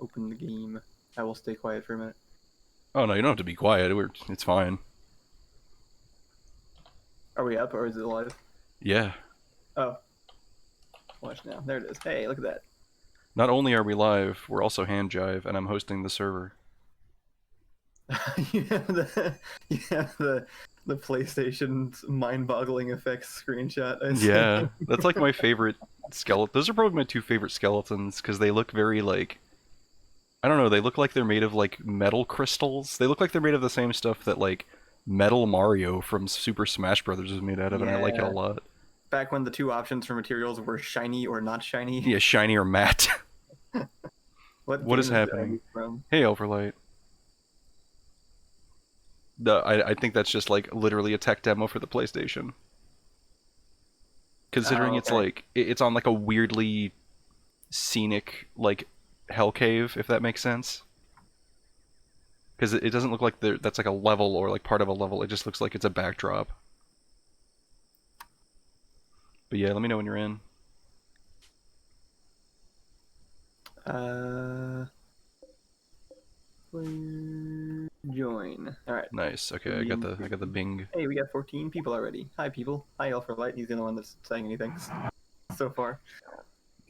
open the game. I will stay quiet for a minute. Oh no, you don't have to be quiet. It's fine. Are we up or is it live? Yeah. Oh. Watch now. There it is. Hey, look at that. Not only are we live, we're also hand jive, and I'm hosting the server. You have the PlayStation's mind-boggling effects screenshot. Yeah, that's like my favorite skeleton. Those are probably my two favorite skeletons because they look very like, I don't know, they look like they're made of like metal crystals. They look like they're made of the same stuff that like Metal Mario from Super Smash Brothers is made out of, and I like it a lot. Back when the two options for materials were shiny or not shiny. Yeah, shiny or matte. What is happening? From? Hey, Overlight. I think that's just like literally a tech demo for the PlayStation. Considering it's like it's on like a weirdly scenic like hell cave, if that makes sense. Because it doesn't look like that's like a level or like part of a level. It just looks like it's a backdrop. But yeah, let me know when you're in. Join. All right. Nice. Okay, I got the Bing. Hey, we got 14 people already. Hi, people. Hi, Light. He's the only one that's saying anything so far.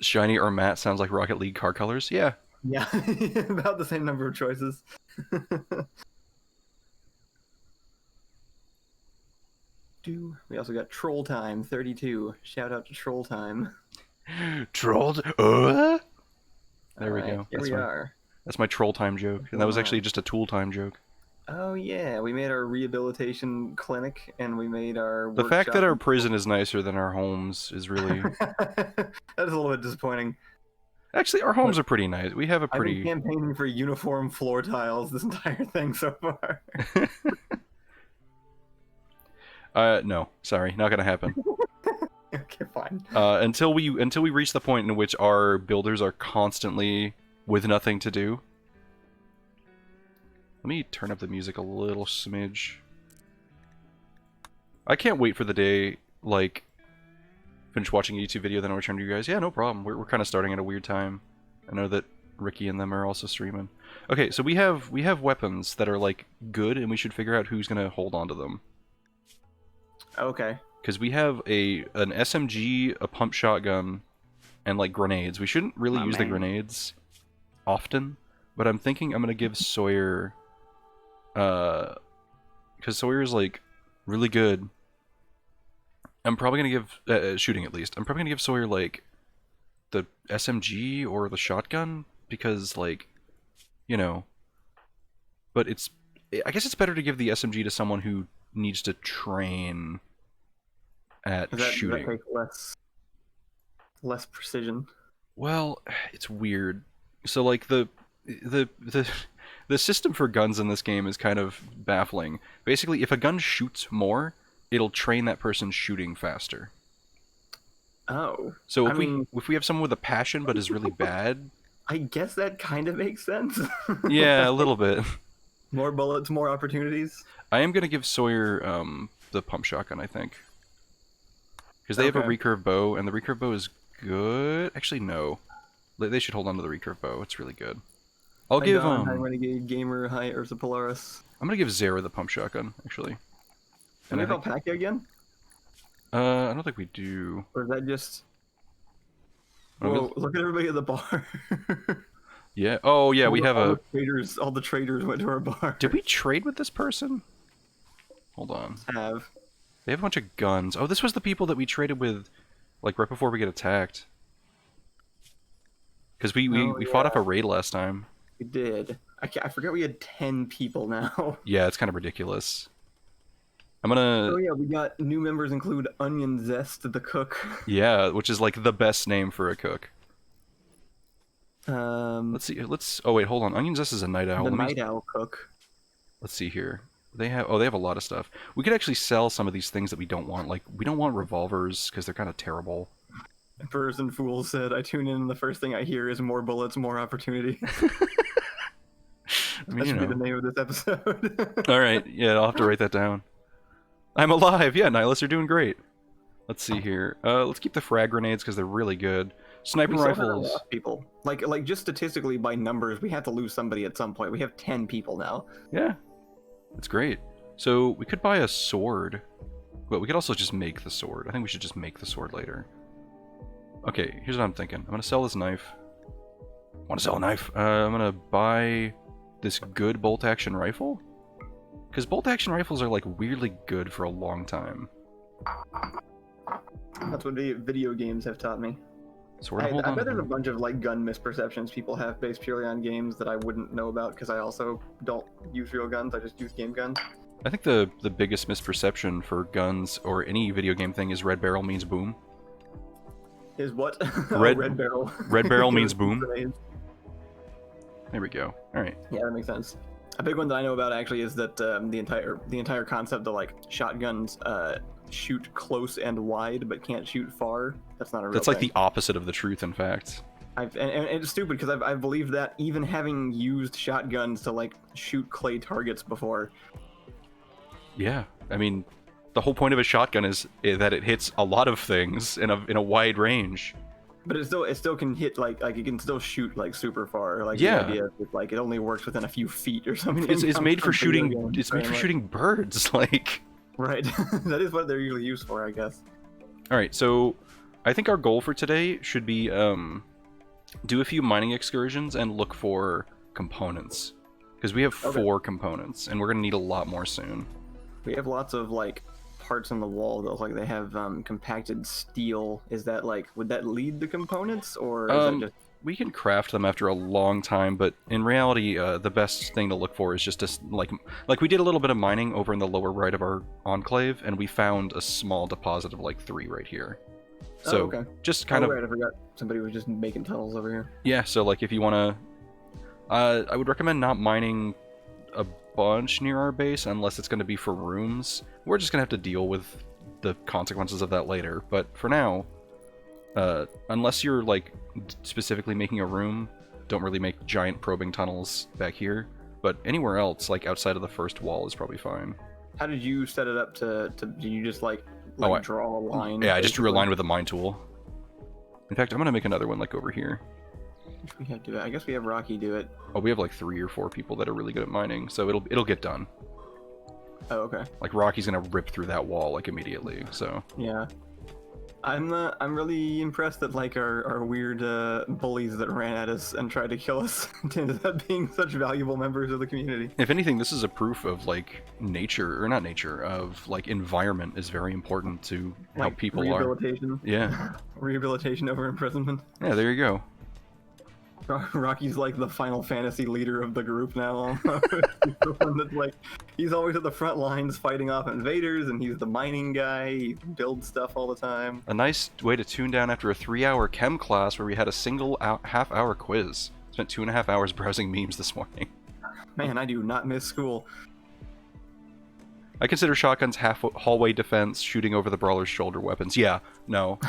Shiny or matte sounds like Rocket League car colors. Yeah. Yeah, about the same number of choices. We also got Troll Time 32. Shout out to Troll Time. Trolled. There we go. Here we are. That's my Troll Time joke, and that was actually just a Tool Time joke. Oh yeah, we made our rehabilitation clinic, and we made our. The fact that our prison is nicer than our homes is really. That is a little bit disappointing. Actually, our homes are pretty nice. We have a pretty. I've been campaigning for uniform floor tiles this entire thing so far. No, sorry, not gonna happen. Okay, fine. Until we reach the point in which our builders are constantly with nothing to do. Let me turn up the music a little smidge. I can't wait for the day, like, finish watching a YouTube video, then I'll return to you guys. Yeah, no problem. We're kind of starting at a weird time. I know that Ricky and them are also streaming. Okay, so we have weapons that are, like, good, and we should figure out who's gonna hold on to them. Okay. Because we have an SMG, a pump shotgun, and, like, grenades. We shouldn't really use the grenades often, but I'm thinking I'm gonna give Sawyer... because Sawyer's, like, really good. I'm probably gonna give... shooting, at least. I'm probably gonna give Sawyer, like, the SMG or the shotgun, because, like, you know... But it's... I guess it's better to give the SMG to someone who needs to train at shooting. That takes less precision. Well, it's weird. So, like, the system for guns in this game is kind of baffling. Basically, if a gun shoots more, it'll train that person shooting faster. Oh. So if we have someone with a passion but is really bad... I guess that kind of makes sense. Yeah, a little bit. More bullets, more opportunities. I am going to give Sawyer the pump shotgun, I think. Because they have a recurve bow, and the recurve bow is good. Actually, no. They should hold on to the recurve bow. It's really good. I'll give High Renegade Gamer, High Ursa Polaris. I'm gonna give Zara the pump shotgun, actually. And we have Alpaca again? I don't think we do. Or is that just... Whoa, look at everybody at the bar. Yeah. Oh, yeah, we have all the traders went to our bar. Did we trade with this person? Hold on. They have a bunch of guns. Oh, this was the people that we traded with, like, right before we get attacked. Because we fought off a raid last time. We did. I forgot we had 10 people now. Yeah, it's kind of ridiculous. I'm gonna... Oh yeah, we got new members include Onion Zest the cook. Yeah, which is, like, the best name for a cook. Let's see. Oh wait, hold on. Onion Zest is a night owl. The night owl cook. Let's see here. They have a lot of stuff. We could actually sell some of these things that we don't want. Like, we don't want revolvers because they're kind of terrible. Emperors and Fools said, I tune in and the first thing I hear is more bullets, more opportunity. I mean, that should be the name of this episode. Alright, yeah, I'll have to write that down. I'm alive! Yeah, Nihilus, you're doing great. Let's see here. Let's keep the frag grenades because they're really good. Sniper We still haven't rifles. lost people. Like just statistically by numbers, we have to lose somebody at some point. We have 10 people now. Yeah, that's great. So we could buy a sword, but we could also just make the sword. I think we should just make the sword later. Okay, here's what I'm thinking. I'm gonna sell this knife. Want to sell a knife? I'm gonna buy this good bolt-action rifle, because bolt-action rifles are like weirdly good for a long time. That's what video games have taught me. Sword, I hold on. bet there's a bunch of like gun misperceptions people have based purely on games that I wouldn't know about because I also don't use real guns. I just use game guns. I think the biggest misperception for guns or any video game thing is red barrel means boom. Is what? Red barrel. Red barrel means boom. There we go. All right. Yeah, that makes sense. A big one that I know about actually is that the entire concept of like shotguns shoot close and wide but can't shoot far. That's not a real That's thing. like the opposite of the truth, in fact. And it's stupid because I've believed that even having used shotguns to like shoot clay targets before. Yeah, I mean, the whole point of a shotgun is that it hits a lot of things in a wide range. But it still can hit like it can still shoot like super far. Like Yeah. the idea is like it only works within a few feet or something. It's made for shooting. Games, It's made for shooting birds. Like. Right. That is what they're usually used for, I guess. All right, so I think our goal for today should be do a few mining excursions and look for components, because we have 4 components and we're gonna need a lot more soon. We have lots of like parts on the wall that look like they have compacted steel. Is that like, would that lead the components, or is that just... We can craft them after a long time, but in reality, the best thing to look for is just to, like we did a little bit of mining over in the lower right of our enclave, and we found a small deposit of like 3 right here. So okay. just kind of... Right, I forgot somebody was just making tunnels over here. Yeah, so like if you want to... I would recommend not mining a bunch near our base unless it's going to be for rooms. We're just going to have to deal with the consequences of that later, but for now... unless you're like specifically making a room, don't really make giant probing tunnels back here. But anywhere else, like outside of the first wall, is probably fine. How did you set it up to did you just like draw a line? Yeah, I just drew a line with a mine tool. In fact, I'm gonna make another one like over here. We have to do it. I guess we have Rocky do it. Oh, we have like 3 or 4 people that are really good at mining, so it'll get done. Oh, okay. Like Rocky's gonna rip through that wall like immediately. So yeah. I'm really impressed that like our weird bullies that ran at us and tried to kill us ended up being such valuable members of the community. If anything, this is a proof of like nature, or not nature, of like environment is very important to how Like people rehabilitation. are. Yeah. Rehabilitation over imprisonment. Yeah, there you go. Rocky's like the Final Fantasy leader of the group now. Almost. He's the one that's like, he's always at the front lines fighting off invaders, and he's the mining guy. He builds stuff all the time. A nice way to tune down after a 3-hour chem class where we had a single half-hour quiz. Spent 2.5 hours browsing memes this morning. Man, I do not miss school. I consider shotguns hallway defense, shooting over the brawler's shoulder weapons. Yeah, no.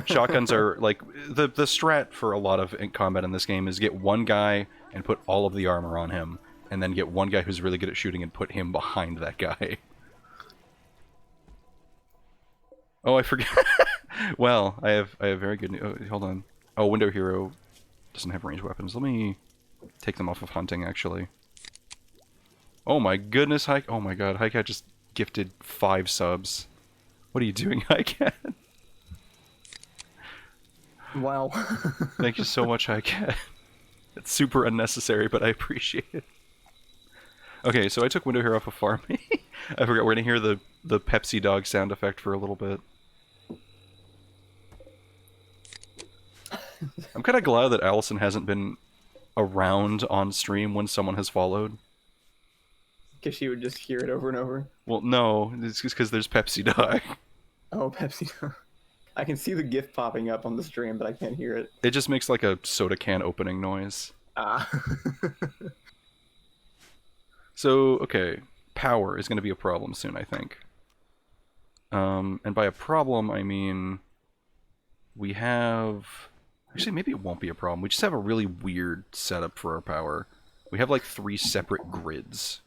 Shotguns are, like, the strat for a lot of combat in this game is get one guy and put all of the armor on him, and then get one guy who's really good at shooting and put him behind that guy. Oh, I forgot. Well, I have very good news. Oh, hold on. Oh, Window Hero doesn't have ranged weapons. Let me take them off of hunting, actually. Oh my goodness, oh my god, Highcat just gifted 5 subs. What are you doing, Highcat? Wow. Thank you so much, Highcat. It's super unnecessary, but I appreciate it. Okay, so I took Window Hero off of farming. I forgot, we're gonna hear the Pepsi dog sound effect for a little bit. I'm kind of glad that Allison hasn't been around on stream when someone has followed. Because she would just hear it over and over. Well, no, it's just because there's Pepsi Dog. Oh, Pepsi. I can see the GIF popping up on the stream, but I can't hear it. It just makes like a soda can opening noise. Ah. So, okay, power is going to be a problem soon, I think. And by a problem, I mean we have... Actually, maybe it won't be a problem. We just have a really weird setup for our power. We have like 3 separate grids,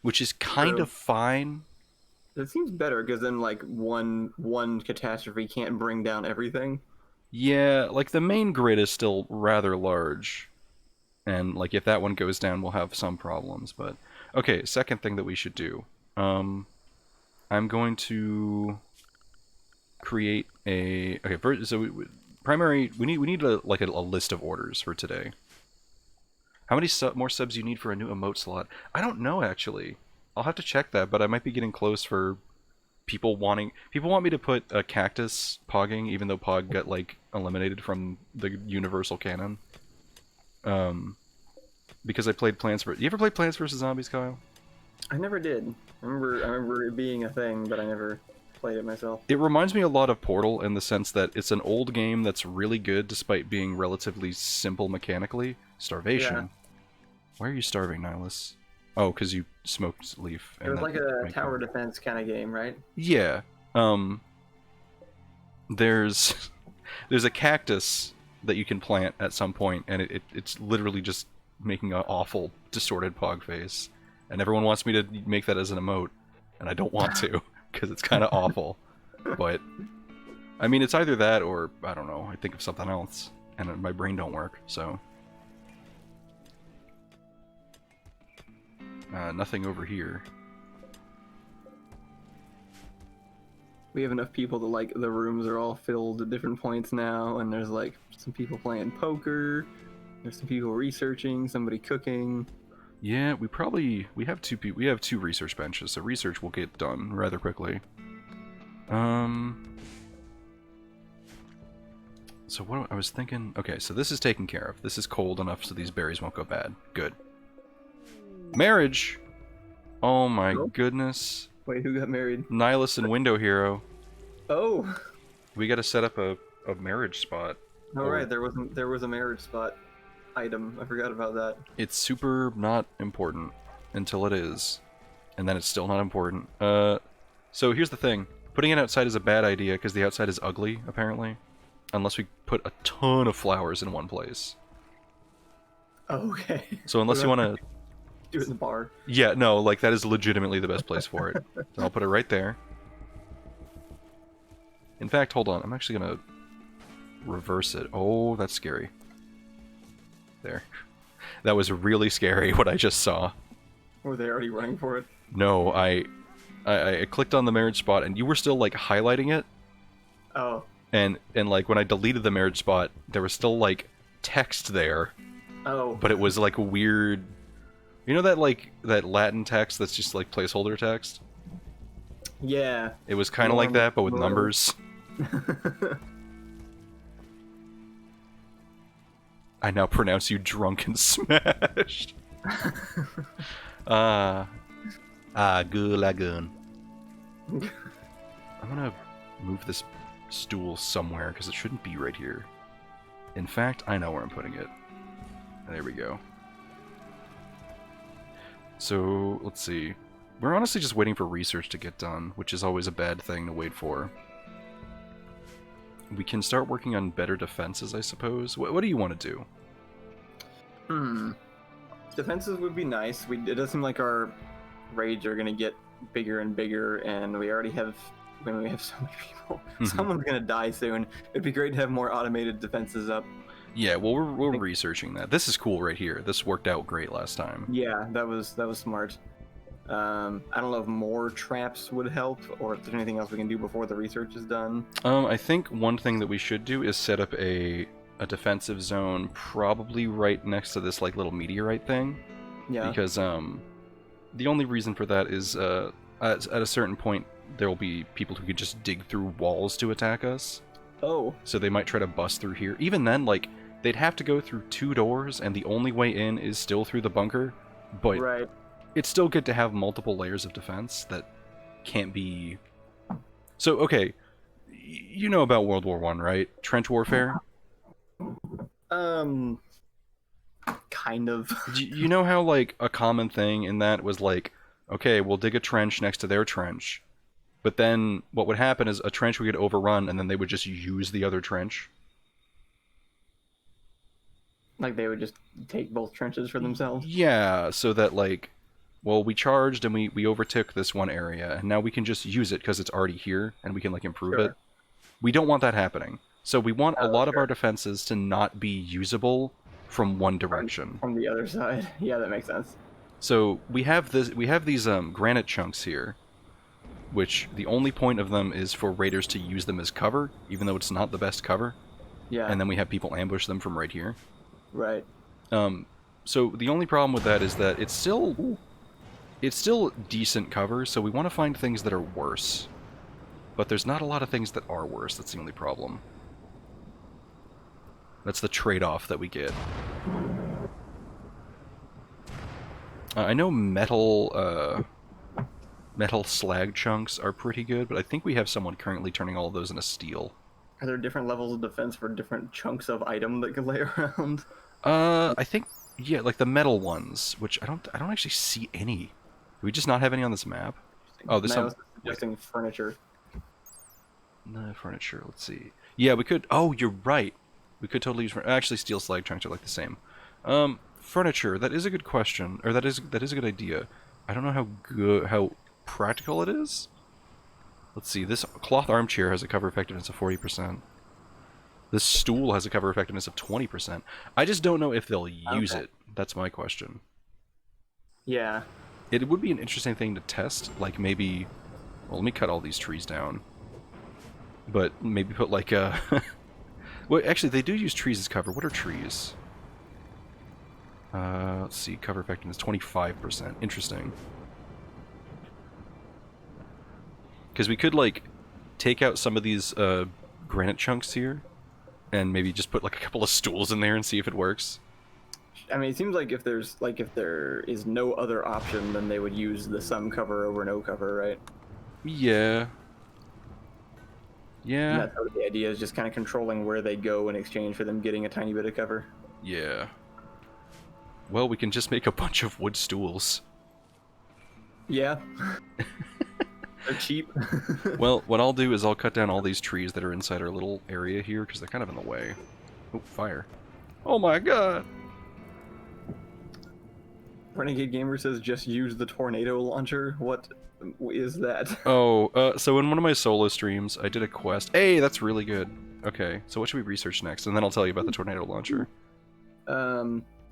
which is kind of fine. It seems better because then like one catastrophe can't bring down everything. Yeah, like the main grid is still rather large. And like if that one goes down, we'll have some problems. But okay, second thing that we should do. I'm going to create a okay. So primary, we need a list of orders for today. How many more subs you need for a new emote slot? I don't know actually. I'll have to check that, but I might be getting close for people want me to put a cactus pogging, even though Pog got like eliminated from the universal canon. Because I played Plants vs. You ever played Plants vs Zombies, Kyle? I never did. I remember it being a thing, but I never played it myself. It reminds me a lot of Portal in the sense that it's an old game that's really good despite being relatively simple mechanically. Starvation. Yeah. Why are you starving, Nihilus? Oh, because you smoked Leaf. It was like a tower defense kind of game, right? Yeah. There's a cactus that you can plant at some point, and it's literally just making an awful distorted Pog face. And everyone wants me to make that as an emote, and I don't want to, because it's kind of awful. But, I mean, it's either that or, I don't know, I think of something else, and my brain don't work, so... nothing over here. We have enough people that, like, the rooms are all filled at different points now, and there's, like, some people playing poker, there's some people researching, somebody cooking. Yeah, we have two research benches, so research will get done rather quickly. So what I was thinking, okay, so this is taken care of. This is cold enough so these berries won't go bad. Good. Marriage! Oh my goodness. Wait, who got married? Nihilus and Window Hero. Oh! We gotta set up a marriage spot. Oh, right, there was a marriage spot item. I forgot about that. It's super not important until it is. And then it's still not important. So here's the thing. Putting it outside is a bad idea because the outside is ugly, apparently. Unless we put a ton of flowers in one place. Okay. So unless you want to... Do it in the bar. Yeah, no, like that is legitimately the best place for it. So I'll put it right there. In fact, hold on. I'm actually going to reverse it. Oh, that's scary. There. That was really scary what I just saw. Were they already running for it? No, I clicked on the marriage spot and you were still like highlighting it. Oh. And like when I deleted the marriage spot, there was still like text there. Oh. But it was like a weird... You know that like that Latin text that's just like placeholder text? Yeah. It was kind of like that, but with numbers. I now pronounce you drunk and smashed. Gulagoon. I'm gonna move this stool somewhere because it shouldn't be right here. In fact, I know where I'm putting it. There we go. So, let's see. We're honestly just waiting for research to get done, which is always a bad thing to wait for. We can start working on better defenses, I suppose. What do you want to do? Defenses would be nice. It does seem like our raids are going to get bigger and bigger, and we already have... When we have so many people, someone's going to die soon. It'd be great to have more automated defenses up. Yeah, well, we're researching that. This is cool right here. This worked out great last time. Yeah, that was smart. I don't know if more traps would help, or if there's anything else we can do before the research is done. I think one thing that we should do is set up a defensive zone, probably right next to this like little meteorite thing. Yeah. Because the only reason for that is at a certain point there will be people who could just dig through walls to attack us. Oh. So they might try to bust through here. Even then, like, they'd have to go through 2 doors, and the only way in is still through the bunker. But right. It's still good to have multiple layers of defense that can't be... So, okay, you know about World War I, right? Trench warfare? Kind of. You know how, like, a common thing in that was, like, okay, we'll dig a trench next to their trench. But then what would happen is a trench would get overrun, and then they would just use the other trench. Like they would just take both trenches for themselves? Yeah, so that, like, well, we charged and we overtook this one area, and now we can just use it because it's already here, and we can, like, improve it. We don't want that happening. So we want a lot of sure. our defenses to not be usable from one direction. From the other side. Yeah, that makes sense. So we have these granite chunks here, which the only point of them is for raiders to use them as cover, even though it's not the best cover. Yeah. And then we have people ambush them from right here. Right. So the only problem with that is that it's still decent cover, so we want to find things that are worse. But there's not a lot of things that are worse, that's the only problem. That's the trade-off that we get. I know metal slag chunks are pretty good, but I think we have someone currently turning all of those into steel. Are there different levels of defense for different chunks of item that could lay around? I think, yeah, like the metal ones, which I don't actually see any. Do we just not have any on this map? Oh, there's some... suggesting furniture. No, furniture, let's see. Yeah, we could... Oh, you're right. We could totally use... Actually, steel slag chunks are like the same. Furniture, that is a good question. Or that is a good idea. I don't know how practical it is. Let's see, this cloth armchair has a cover effectiveness of 40%. This stool has a cover effectiveness of 20%. I just don't know if they'll use it. That's my question. Yeah. It would be an interesting thing to test. Like maybe... Well, let me cut all these trees down. But maybe put like a... Well, actually, they do use trees as cover. What are trees? Let's see, cover effectiveness 25%. Interesting. Because we could, like, take out some of these granite chunks here, and maybe just put, like, a couple of stools in there and see if it works. I mean, it seems like if there is no other option, then they would use the some cover over no cover, right? Yeah. Yeah. And that's what the idea is, just kind of controlling where they go in exchange for them getting a tiny bit of cover. Yeah. Well, we can just make a bunch of wood stools. Yeah. They're cheap. Well, what I'll do is I'll cut down all these trees that are inside our little area here, because they're kind of in the way. Oh, fire. Oh my god! Renegade Gamer says just use the tornado launcher. What is that? Oh, so in one of my solo streams, I did a quest. Hey, that's really good. Okay, so what should we research next? And then I'll tell you about the tornado launcher.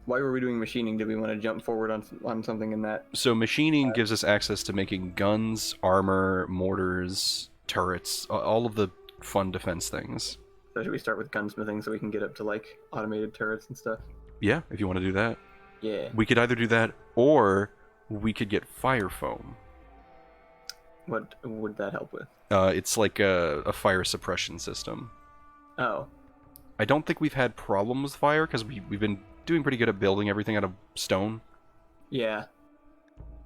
Why were we doing machining? Did we want to jump forward on something in that? So machining gives us access to making guns, armor, mortars, turrets, all of the fun defense things. So should we start with gunsmithing so we can get up to like automated turrets and stuff? Yeah, if you want to do that. Yeah. We could either do that, or we could get fire foam. What would that help with? It's like a fire suppression system. Oh. I don't think we've had problems with fire, because we've been doing pretty good at building everything out of stone. Yeah.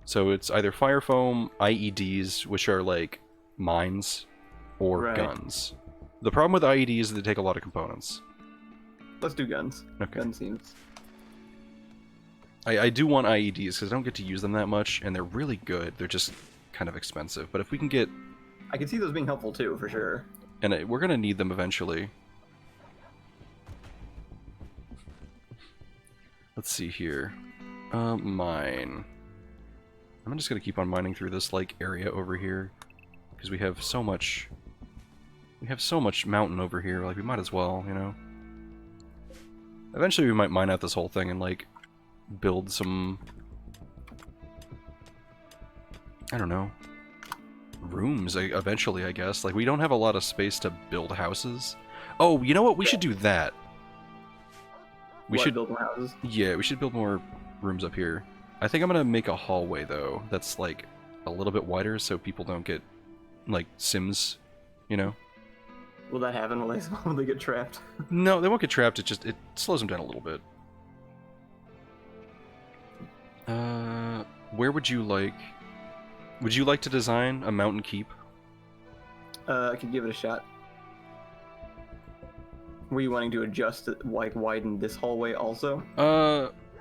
So it's either fire foam, IEDs, which are like mines, or guns. The problem with IEDs is they take a lot of components. Let's do guns. Okay. Gun seems... I do want IEDs because I don't get to use them that much, and they're really good. They're just kind of expensive. But if we can get... I can see those being helpful too, for sure. And we're going to need them eventually. Let's see here. Mine. I'm just going to keep on mining through this like area over here. Because we have so much... We have so much mountain over here, like we might as well, you know? Eventually we might mine out this whole thing and like build some... I don't know. Rooms, eventually, I guess. Like, we don't have a lot of space to build houses. Oh, you know what? We should do that. We should build more houses? Yeah, we should build more rooms up here. I think I'm gonna make a hallway, though, that's, like, a little bit wider so people don't get, like, Sims, you know? Will that happen? Will they get trapped? No, they won't get trapped. It slows them down a little bit. Where would you like... Would you like to design a mountain keep? I could give it a shot. Were you wanting to adjust, like, widen this hallway also?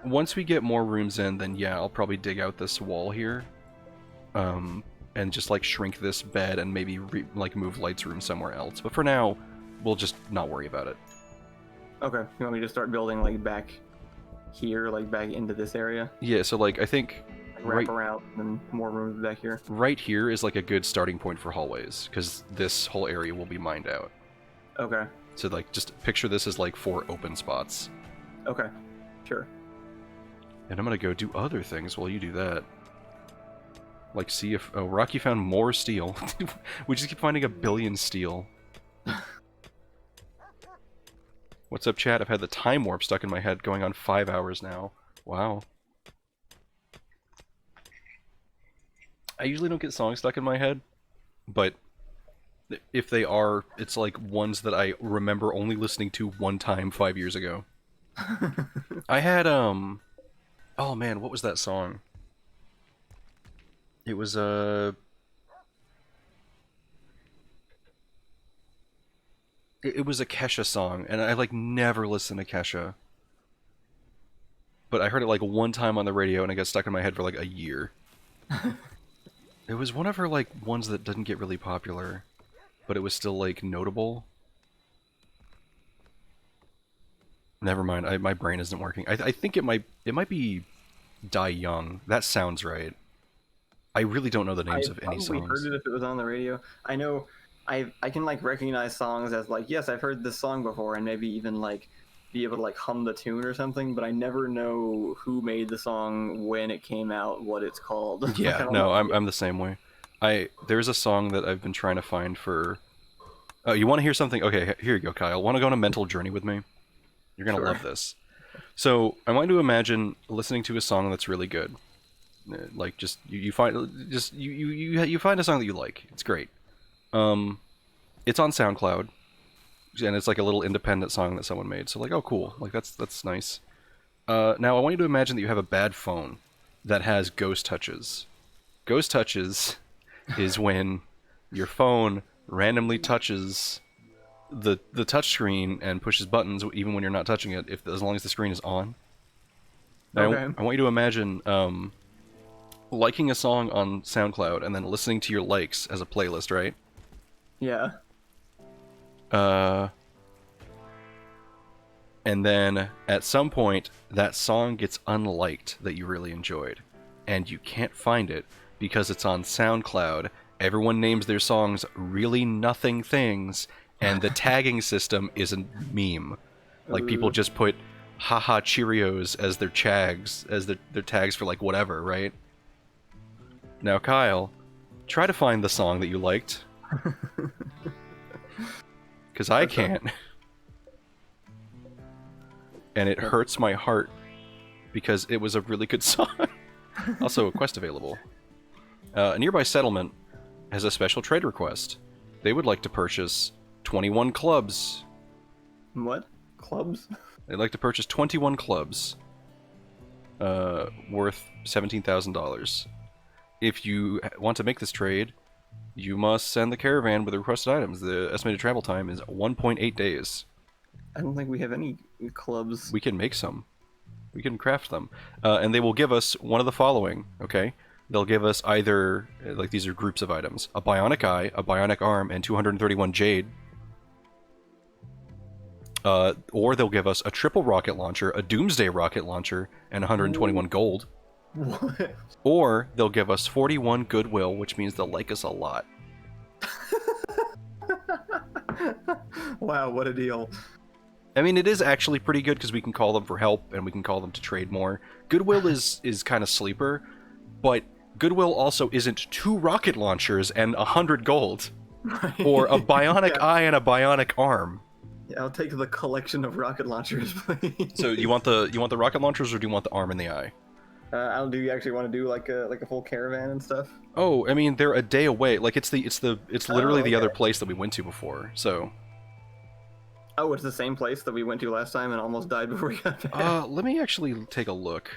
Once we get more rooms in, then yeah, I'll probably dig out this wall here. And just, like, shrink this bed and maybe, move Light's room somewhere else. But for now, we'll just not worry about it. Okay. You want me to start building, like, back here, like, back into this area? Yeah, so, like, I think... Wrap around and more rooms back here. Right here is like a good starting point for hallways, because this whole area will be mined out. Okay. So like, just picture this as like 4 open spots. Okay, sure. And I'm gonna go do other things while you do that. Like see if... Oh, Rocky found more steel. We just keep finding a billion steel. What's up, chat? I've had the time warp stuck in my head going on 5 hours now. Wow. I usually don't get songs stuck in my head, but if they are, it's like ones that I remember only listening to one time 5 years ago. I had, oh man, what was that song? It was, it was a Kesha song, and I, like, never listened to Kesha. But I heard it, like, one time on the radio, and it got stuck in my head for, like, a year. It was one of her, like, ones that didn't get really popular, but it was still, like, notable. Never mind, my brain isn't working. I think it might be Die Young. That sounds right. I really don't know the names of any songs. I probably heard it if it was on the radio. I know I can like recognize songs as like, yes, I've heard this song before, and maybe even like be able to like hum the tune or something, but I never know who made the song, when it came out, what it's called. Yeah, no, I'm the same way. There's a song that I've been trying to find for... Oh, you want to hear something? Okay, here you go, Kyle. Want to go on a mental journey with me? You're gonna love this. So I want you to imagine listening to a song that's really good. Like just you find you find a song that you like. It's great. It's on SoundCloud, and it's like a little independent song that someone made. So like, oh cool, like that's nice. Now I want you to imagine that you have a bad phone that has ghost touches. Ghost touches is when your phone randomly touches the touchscreen and pushes buttons even when you're not touching it, as long as the screen is on. Now, okay. I want you to imagine liking a song on SoundCloud and then listening to your likes as a playlist, right? Yeah. And then at some point that song gets unliked that you really enjoyed, and you can't find it because it's on SoundCloud. Everyone names their songs really nothing things, and the tagging system is a meme. Like people just put haha Cheerios as their tags, their tags for like whatever, right? Now Kyle, try to find the song that you liked. Because I can't. And it hurts my heart because it was a really good song. Also, a quest available. A nearby settlement has a special trade request. They would like to purchase 21 clubs. What? Clubs? They'd like to purchase 21 clubs. Worth $17,000. If you want to make this trade, you must send the caravan with the requested items. The estimated travel time is 1.8 days. I don't think we have any clubs. We can make some. We can craft them. And they will give us one of the following, okay? They'll give us either, like these are groups of items, a bionic eye, a bionic arm, and 231 jade. Or they'll give us a triple rocket launcher, a doomsday rocket launcher, and 121 gold. What? Or they'll give us 41 goodwill, which means they'll like us a lot. Wow, what a deal. I mean, it is actually pretty good because we can call them for help and we can call them to trade more. Goodwill is kind of sleeper, but Goodwill also isn't 2 rocket launchers and 100 gold. Right. Or a bionic eye and a bionic arm. Yeah, I'll take the collection of rocket launchers, please. So you want the rocket launchers or do you want the arm and the eye? Do you actually want to do like a full caravan and stuff? Oh, I mean, they're a day away. Like it's literally the other okay. place that we went to before. So. Oh, it's the same place that we went to last time and almost died before we got there. Let me actually take a look.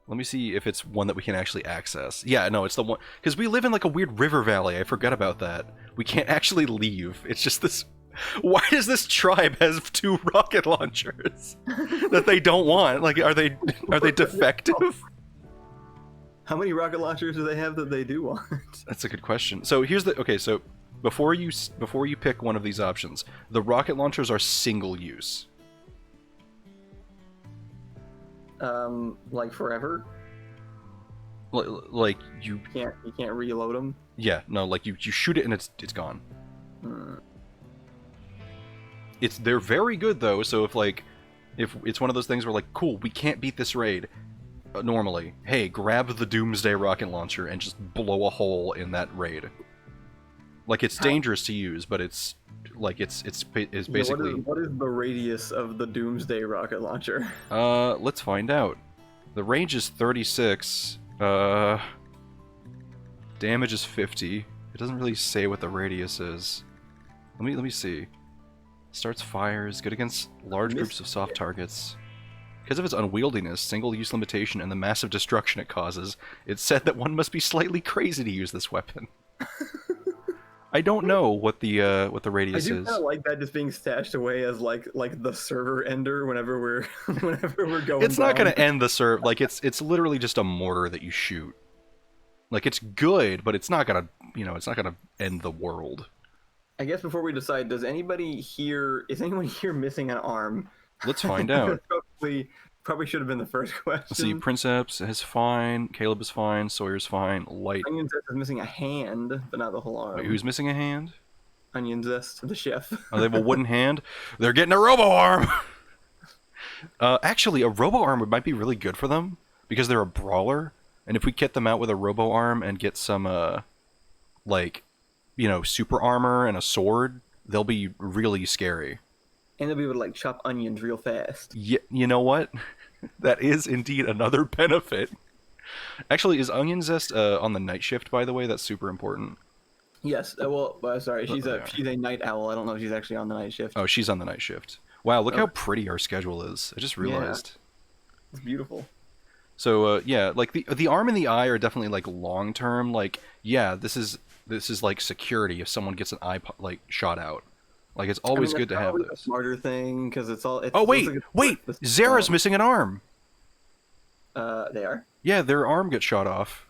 Let me see if it's one that we can actually access. Yeah, no, it's the one... Because we live in like a weird river valley. I forgot about that. We can't actually leave. It's just this... Why does this tribe have 2 rocket launchers that they don't want? Like, are they defective? How many rocket launchers do they have that they do want? That's a good question. So here's the... Okay, so before you pick one of these options, the rocket launchers are single use. Like forever? Like you can't reload them? Yeah, no, like you shoot it and it's gone. They're very good though, so if it's one of those things where like, cool, we can't beat this raid normally. Hey, grab the Doomsday rocket launcher and just blow a hole in that raid. Like, it's dangerous to use, but it's like it's basically. What is the radius of the Doomsday rocket launcher? Let's find out. The range is 36. Damage is 50. It doesn't really say what the radius is. Let me see. Starts fires, good against large groups of soft targets. Because of its unwieldiness, single-use limitation, and the massive destruction it causes, it's said that one must be slightly crazy to use this weapon. I don't know what the radius is. I do kind of like that just being stashed away as like the server ender whenever we're going. It's not going to end the server. Like it's literally just a mortar that you shoot. Like, it's good, but it's not gonna end the world. I guess before we decide, is anyone here missing an arm? Let's find out. Probably should have been the first question. Let's see, Princeps is fine, Caleb is fine, Sawyer's fine, Light. Onion Zest is missing a hand, but not the whole arm. Wait, who's missing a hand? Onion Zest, the chef. Oh, they have a wooden hand? They're getting a robo-arm! Actually, a robo-arm might be really good for them, because they're a brawler, and if we kit them out with a robo-arm and get some, super armor and a sword, they'll be really scary. And they'll be able to, like, chop onions real fast. Yeah, you know what? That is indeed another benefit. Actually, is Onion Zest on the night shift, by the way? That's super important. Yes. Sorry, she's a night owl. I don't know if she's actually on the night shift. Oh, she's on the night shift. Wow, look how pretty our schedule is. I just realized. Yeah. It's beautiful. So, yeah, like, the arm and the eye are definitely, like, long-term. Like, yeah, this is like, security if someone gets an eye, like, shot out. Like, it's always good to have this. A smarter thing, because it's all... oh, wait! Zara's missing an arm! They are? Yeah, their arm gets shot off.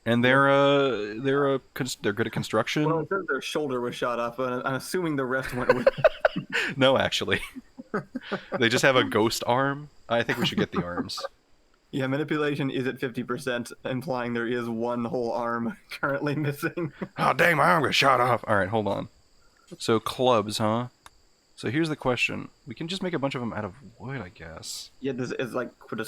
And they're good at construction. Well, it says their shoulder was shot off, but I'm assuming the rest went with it. No, actually. They just have a ghost arm. I think we should get the arms. Yeah, manipulation is at 50%, implying there is one whole arm currently missing. Oh, dang, my arm got shot off. Alright, hold on. So, clubs, huh? So here's the question. We can just make a bunch of them out of wood, I guess. Yeah, does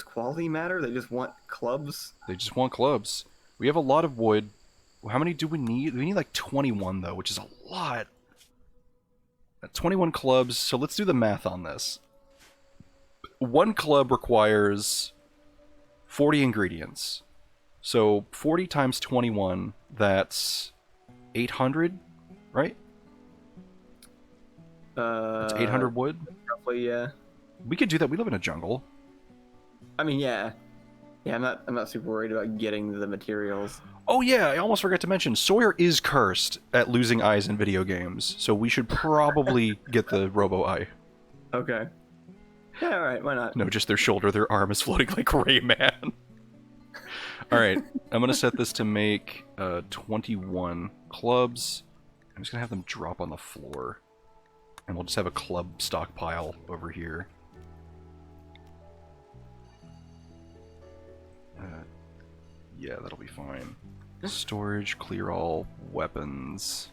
quality matter? They just want clubs? They just want clubs. We have a lot of wood. How many do we need? We need like 21, though, which is a lot. 21 clubs, so let's do the math on this. One club requires 40 ingredients. So 40 times 21, that's 800, right? That's 800 wood? Roughly, yeah. We could do that. We live in a jungle. I mean, yeah. Yeah, I'm not super worried about getting the materials. Oh yeah, I almost forgot to mention, Sawyer is cursed at losing eyes in video games, so we should probably get the robo-eye. Okay. Yeah, alright, why not? No, just their shoulder, their arm is floating like Rayman. Alright, I'm gonna set this to make 21 clubs. I'm just gonna have them drop on the floor. And we'll just have a club stockpile over here. Yeah, that'll be fine. Storage, clear all, weapons.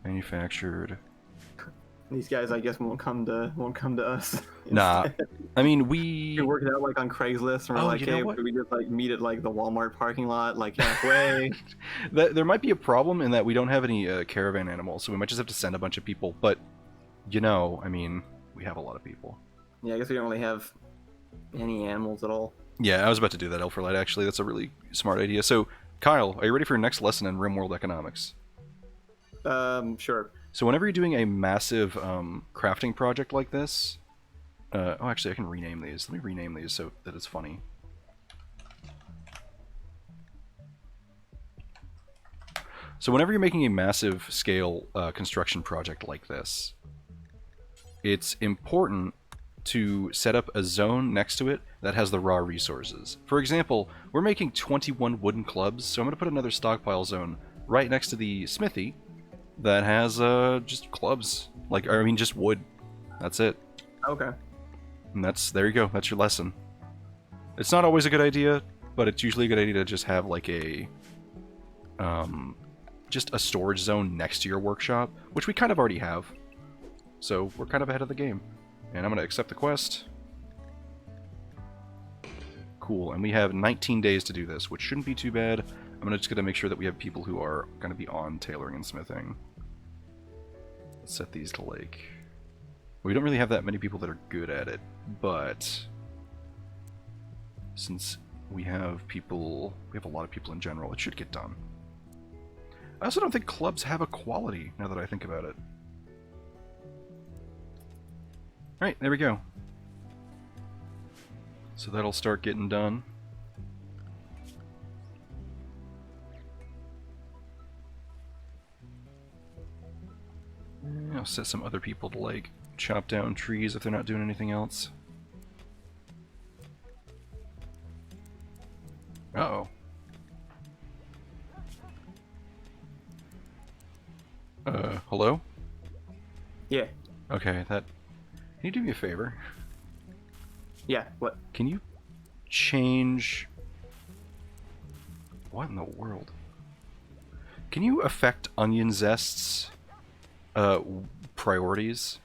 Manufactured. These guys, I guess, won't come to us. Nah, I mean we work it out like on Craigslist, and we're like, hey, we just like meet at like the Walmart parking lot, like halfway. There might be a problem in that we don't have any caravan animals, so we might just have to send a bunch of people. But I mean, we have a lot of people. Yeah, I guess we don't really have any animals at all. Yeah, I was about to do that, Elferlight, actually. That's a really smart idea. So, Kyle, are you ready for your next lesson in Rimworld economics? Sure. So whenever you're doing a massive crafting project like this... oh, actually, I can rename these. Let me rename these so that it's funny. So whenever you're making a massive scale construction project like this, it's important to set up a zone next to it that has the raw resources. For example, we're making 21 wooden clubs, so I'm going to put another stockpile zone right next to the smithy that has just clubs. Just wood. That's it. Okay. And there you go. That's your lesson. It's not always a good idea, but it's usually a good idea to just have like a just a storage zone next to your workshop, which we kind of already have. So we're kind of ahead of the game. And I'm going to accept the quest. Cool, and we have 19 days to do this, which shouldn't be too bad. I'm just going to make sure that we have people who are going to be on tailoring and smithing. Let's set these to like... We don't really have that many people that are good at it, but since we have people, we have a lot of people in general, it should get done. I also don't think clubs have a quality, now that I think about it. Alright, there we go. So that'll start getting done. I'll set some other people to, like, chop down trees if they're not doing anything else. Uh-oh. Hello? Yeah. Okay, that... Can you do me a favor? Yeah, what? Can you change... What in the world? Can you affect Onion Zest's priorities?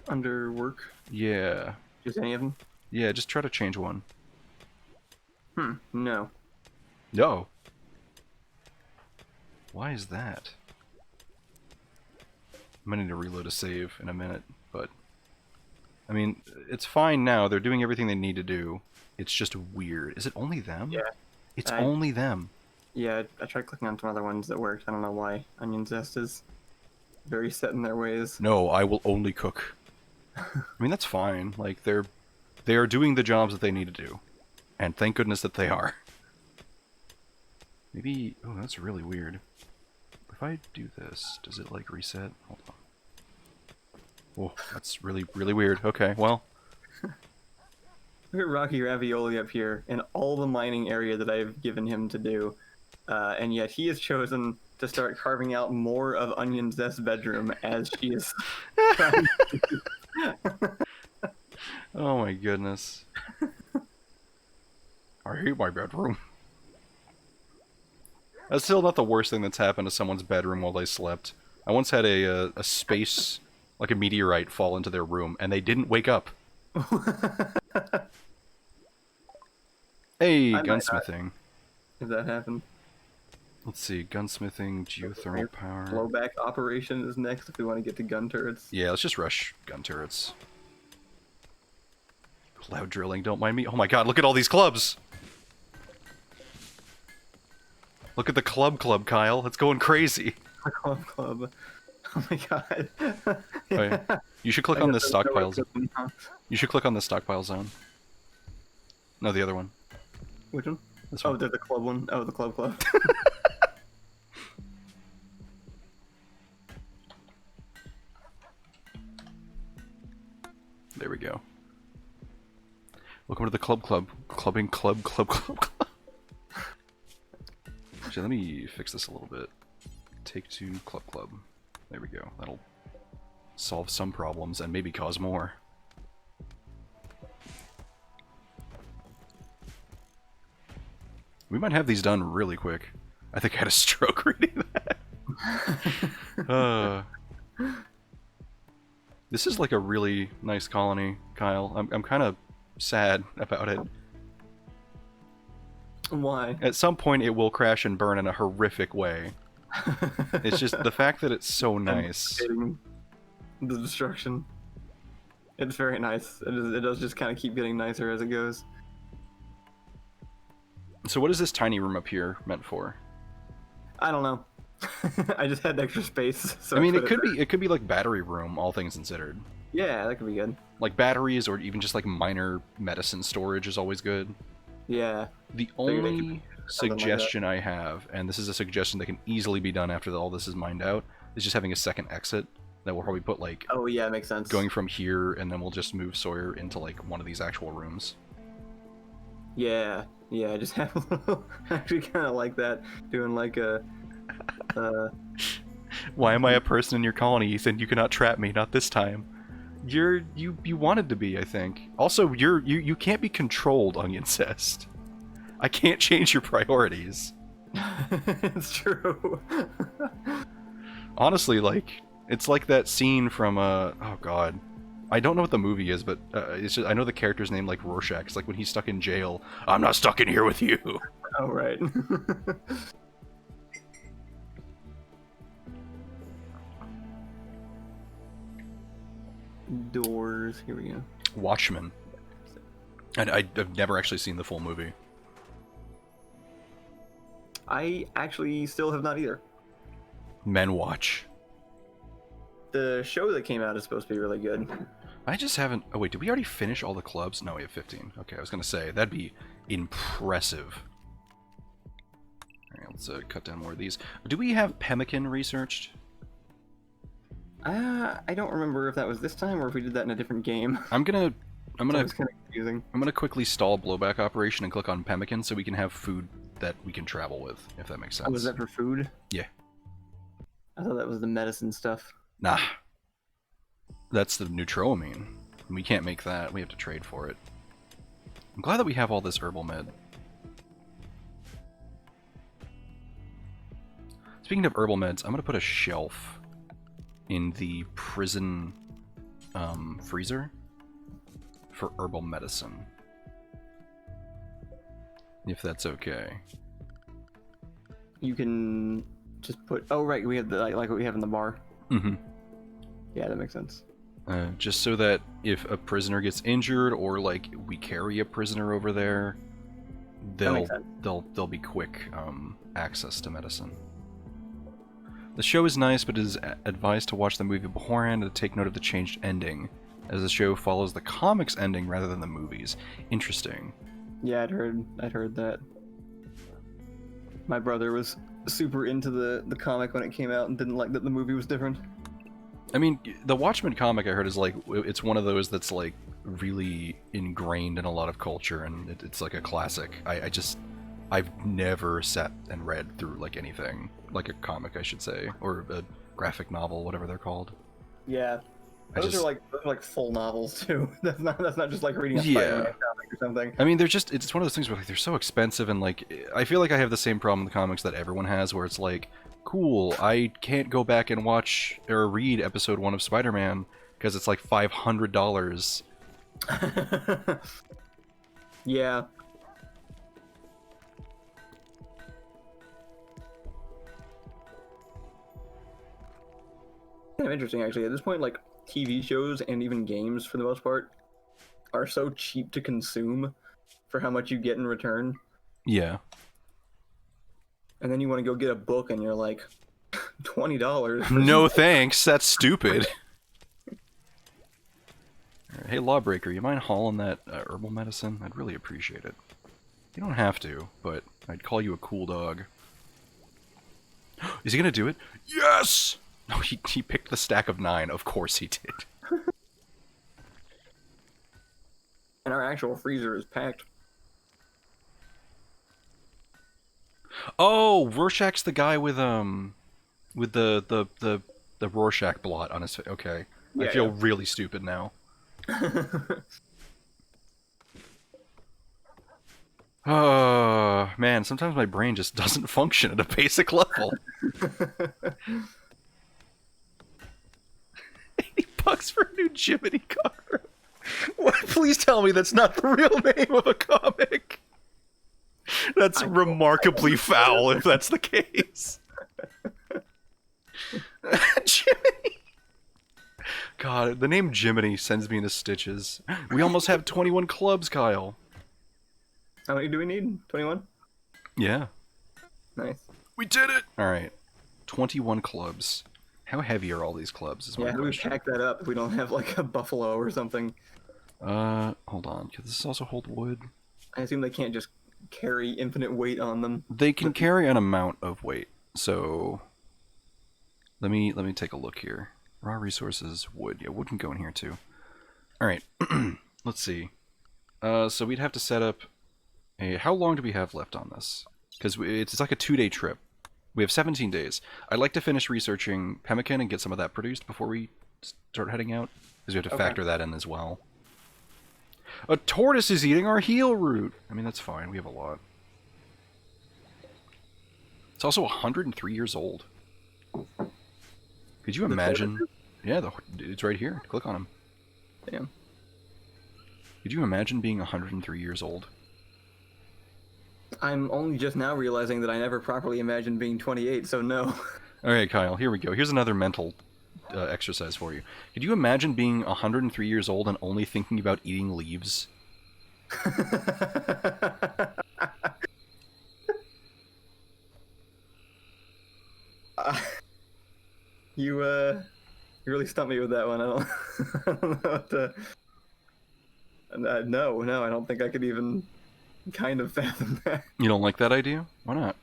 Under work? Yeah. Just any of them? Yeah, just try to change one. No. No. Why is that? I'm gonna need to reload a save in a minute, but... I mean, it's fine now. They're doing everything they need to do. It's just weird. Is it only them? Yeah. It's only them. Yeah, I tried clicking on some other ones that worked. I don't know why. Onion Zest is very set in their ways. No, I will only cook. I mean, that's fine. Like, they are doing the jobs that they need to do. And thank goodness that they are. Maybe... Oh, that's really weird. If I do this, does it, like, reset? Hold on. Oh, that's really, really weird. Okay, well. Look at Rocky Ravioli up here and all the mining area that I've given him to do. And yet he has chosen to start carving out more of Onion Zest's bedroom as she is trying to... Oh my goodness. I hate my bedroom. That's still not the worst thing that's happened to someone's bedroom while they slept. I once had a space, like a meteorite, fall into their room, and they didn't wake up. Hey, gunsmithing. If that happened. Let's see, gunsmithing, geothermal power. Blowback operation is next if we want to get to gun turrets. Yeah, let's just rush gun turrets. Cloud drilling, don't mind me. Oh my god, look at all these clubs! Look at the club, Kyle. It's going crazy. Club. Oh my god. Oh, yeah. You should click on this stockpile zone. You should click on the stockpile zone. No, the other one. Which one? This one. Oh, the club one. Oh, the club. There we go. Welcome to the club. Clubbing club. Actually, let me fix this a little bit. Take two club. There we go. That'll solve some problems and maybe cause more. We might have these done really quick. I think I had a stroke reading that. This is like a really nice colony, Kyle. I'm kind of sad about it. Why? At some point it will crash and burn in a horrific way. It's just the fact that it's so nice. The destruction. It's very nice. It does just kind of keep getting nicer as it goes. So what is this tiny room up here meant for? I don't know. I just had extra space. So I mean, it could be like battery room, all things considered. Yeah, that could be good. Like batteries, or even just like minor medicine storage is always good. Yeah. The only suggestion I have, and this is a suggestion that can easily be done after all this is mined out, is just having a second exit that we'll probably put like... Oh yeah, makes sense. Going from here, and then we'll just move Sawyer into like one of these actual rooms. Yeah, I just have a little... I actually kind of like that, doing like a... Why am I a person in your colony, Ethan? You cannot trap me, not this time. You wanted to be, I think. Also, you can't be controlled, Onion Zest. I can't change your priorities. It's true. Honestly, like, it's like that scene from, oh god. I don't know what the movie is, but it's just, I know the character's name, like Rorschach. It's like when he's stuck in jail. I'm not stuck in here with you. Oh, right. Doors, here we go. Watchmen. I've never actually seen the full movie. I actually still have not either. Men Watch. The show that came out is supposed to be really good. I just haven't... Oh, wait, did we already finish all the clubs? No, we have 15. Okay, I was going to say, that'd be impressive. Alright, let's cut down more of these. Do we have pemmican researched? I don't remember if that was this time or if we did that in a different game. I'm gonna It's kind of confusing. I'm gonna quickly stall blowback operation and click on pemmican so we can have food that we can travel with, if that makes sense. Oh, was that for food? Yeah. I thought that was the medicine stuff. Nah. That's the neutroamine. We can't make that. We have to trade for it. I'm glad that we have all this herbal med. Speaking of herbal meds, I'm gonna put a shelf in the prison freezer for herbal medicine. If that's okay. You can just put... Oh, right, we have the like what we have in the bar. Mm-hmm. Yeah, that makes sense. Just so that if a prisoner gets injured or like we carry a prisoner over there, they'll be quick access to medicine. The show is nice, but it is advised to watch the movie beforehand and to take note of the changed ending, as the show follows the comics ending rather than the movies. Interesting. Yeah, I'd heard that. My brother was super into the comic when it came out and didn't like that the movie was different. I mean, the Watchmen comic I heard is like, it's one of those that's like really ingrained in a lot of culture, and it's like a classic. I've never sat and read through like anything, like a comic I should say, or a graphic novel, whatever they're called. Yeah. Those are like full novels too. That's not just like reading a Spider-Man comic or something. I mean, it's one of those things where like they're so expensive, and like I feel like I have the same problem with comics that everyone has, where it's like, cool, I can't go back and watch or read episode 1 of Spider-Man because it's like $500. Yeah. Kind of interesting, actually. At this point, like, TV shows and even games, for the most part, are so cheap to consume for how much you get in return. Yeah. And then you want to go get a book, and you're like, $20. No thanks, that's stupid. Hey, Lawbreaker, you mind hauling that herbal medicine? I'd really appreciate it. You don't have to, but I'd call you a cool dog. Is he gonna do it? Yes! No, he picked the stack of 9. Of course he did. And our actual freezer is packed. Oh, Rorschach's the guy with the Rorschach blot on his face. Okay, Yeah, I feel really stupid now. Oh man, sometimes my brain just doesn't function at a basic level. $80 for a new Jiminy cockroach. What? Please tell me that's not the real name of a comic. That's remarkably foul if that's the case. Jiminy. God, the name Jiminy sends me into stitches. We almost have 21 clubs, Kyle. How many do we need? 21? Yeah. Nice. We did it! Alright. 21 clubs. How heavy are all these clubs? Is my Yeah, how do we question. pack that up if we don't have like a buffalo or something? Hold on. Could this also hold wood? I assume they can't just carry infinite weight on them. They can carry an amount of weight. So let me take a look here. Raw resources, wood. Yeah, wood can go in here too. Alright. Let's see. So we'd have to set up a... How long do we have left on this? Because it's like a 2-day trip. We have 17 days. I'd like to finish researching pemmican and get some of that produced before we start heading out. Because we have to factor that in as well. A tortoise is eating our heel root! I mean, that's fine. We have a lot. It's also 103 years old. Could you imagine? Yeah, it's right here. Click on him. Damn. Could you imagine being 103 years old? I'm only just now realizing that I never properly imagined being 28, so no. Alright, Kyle, here we go. Here's another mental exercise for you. Could you imagine being 103 years old and only thinking about eating leaves? You really stumped me with that one. I don't, I don't know what to... no, I don't think I could even kind of fathom that. You don't like that idea? Why not?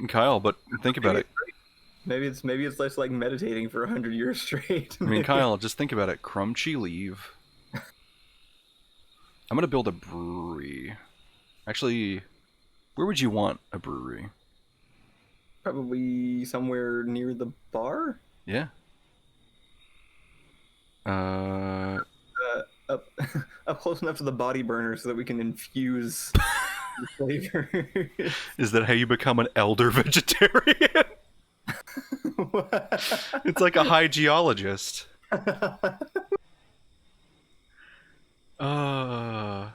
Kyle, but think about it. Maybe it's less like meditating for 100 years straight. I mean, Kyle, just think about it. Crunchy leave. I'm gonna build a brewery. Actually, where would you want a brewery? Probably somewhere near the bar. Yeah. Up, up close enough to the body burner so that we can infuse the flavor. Is that how you become an elder vegetarian? It's like a high geologist. Oh,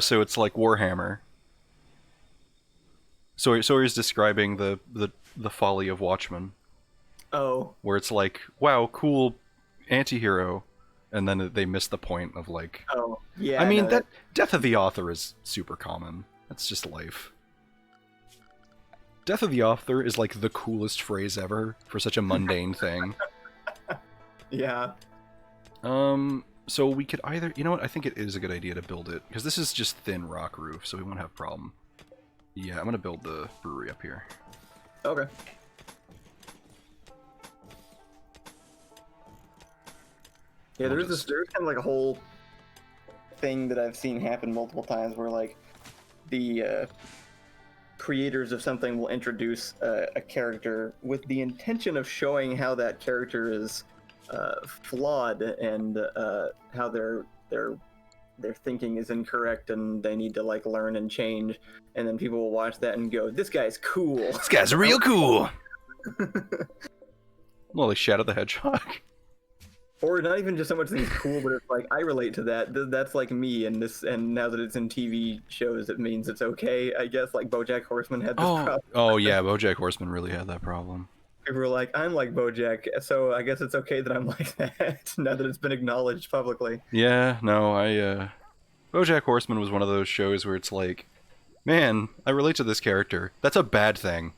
so it's like Warhammer. Sawyer's describing the folly of Watchmen. Oh. Where it's like, wow, cool anti-hero, and then they miss the point of like... Oh, yeah. I mean, that death of the author is super common. That's just life. Death of the author is like the coolest phrase ever for such a mundane thing. Yeah. So we could either... You know what? I think it is a good idea to build it, because this is just thin rock roof, so we won't have a problem. Yeah, I'm gonna build the brewery up here. Okay. Yeah, there's kind of like a whole thing that I've seen happen multiple times where like the creators of something will introduce a character with the intention of showing how that character is flawed and how their thinking is incorrect and they need to like learn and change, and then people will watch that and go, "This guy's cool. This guy's real cool." Well, like Shadow the Hedgehog. Or not even just so much that he's cool, but it's like I relate to that. That's like me, and now that it's in TV shows, it means it's okay. I guess like BoJack Horseman had this problem. Oh yeah, BoJack Horseman really had that problem. People were like, "I'm like BoJack, so I guess it's okay that I'm like that." Now that it's been acknowledged publicly. Yeah, no, BoJack Horseman was one of those shows where it's like, man, I relate to this character. That's a bad thing.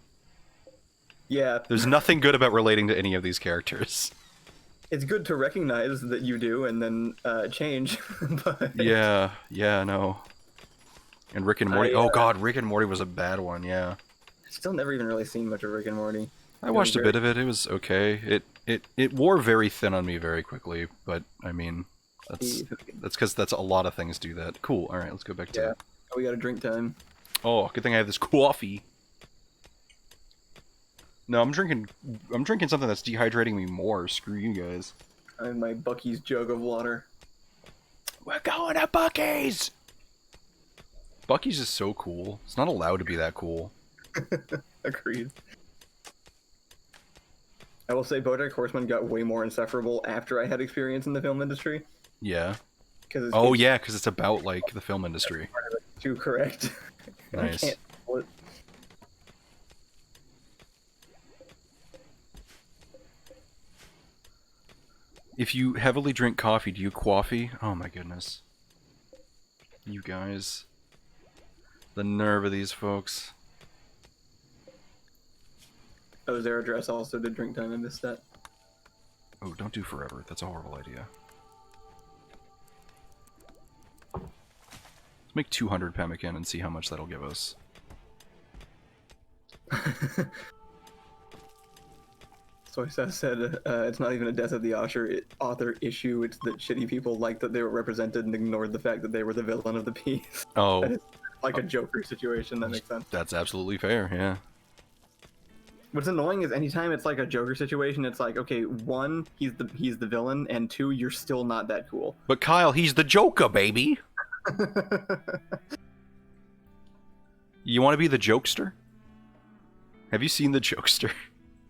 Yeah. There's nothing good about relating to any of these characters. It's good to recognize that you do and then change. But... Yeah, no. And Rick and Morty. Oh god, Rick and Morty was a bad one, yeah. Still never even really seen much of Rick and Morty. I watched a bit of it. It was okay. It wore very thin on me very quickly, but I mean, that's because that's a lot of things do that. Cool. All right, let's go back to it. Oh, we got a drink time. Oh, good thing I have this coffee. No, I'm drinking something that's dehydrating me more. Screw you guys. I have my Bucky's jug of water. We're going to Bucky's! Bucky's is so cool. It's not allowed to be that cool. Agreed. I will say BoJack Horseman got way more insufferable after I had experience in the film industry. Yeah. Because it's about, like, the film industry. Too correct. Nice. I can't handle it. If you heavily drink coffee, do you quaffy? Oh my goodness. You guys. The nerve of these folks. Oh, Zara Dress also did drink time. I missed that. Oh, don't do forever. That's a horrible idea. Let's make 200 pemmican and see how much that'll give us. So I said it's not even a death of the author issue. It's that shitty people liked that they were represented and ignored the fact that they were the villain of the piece. Oh. That is like a Joker situation. That makes sense. That's absolutely fair, yeah. What's annoying is anytime it's like a Joker situation, it's like, okay, one, he's the villain, and two, you're still not that cool. But Kyle, he's the Joker, baby! You want to be the jokester? Have you seen the jokester?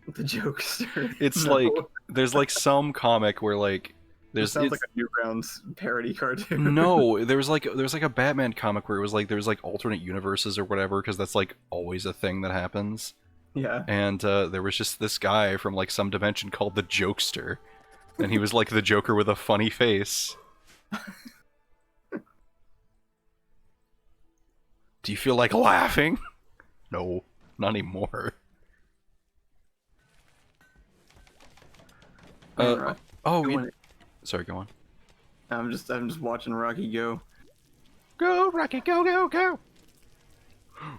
The jokester. It's No. like there's like some comic where like This there's sounds like a Newgrounds parody cartoon. no, there's like a Batman comic where it was like there's like alternate universes or whatever because that's like always a thing that happens. Yeah. And there was just this guy from like some dimension called the Jokester, and he was like the Joker with a funny face. Do you feel like laughing? No, not anymore. Alright. Oh, Go on. sorry, go on. I'm just watching Rocky go. Go, Rocky, go, go, go!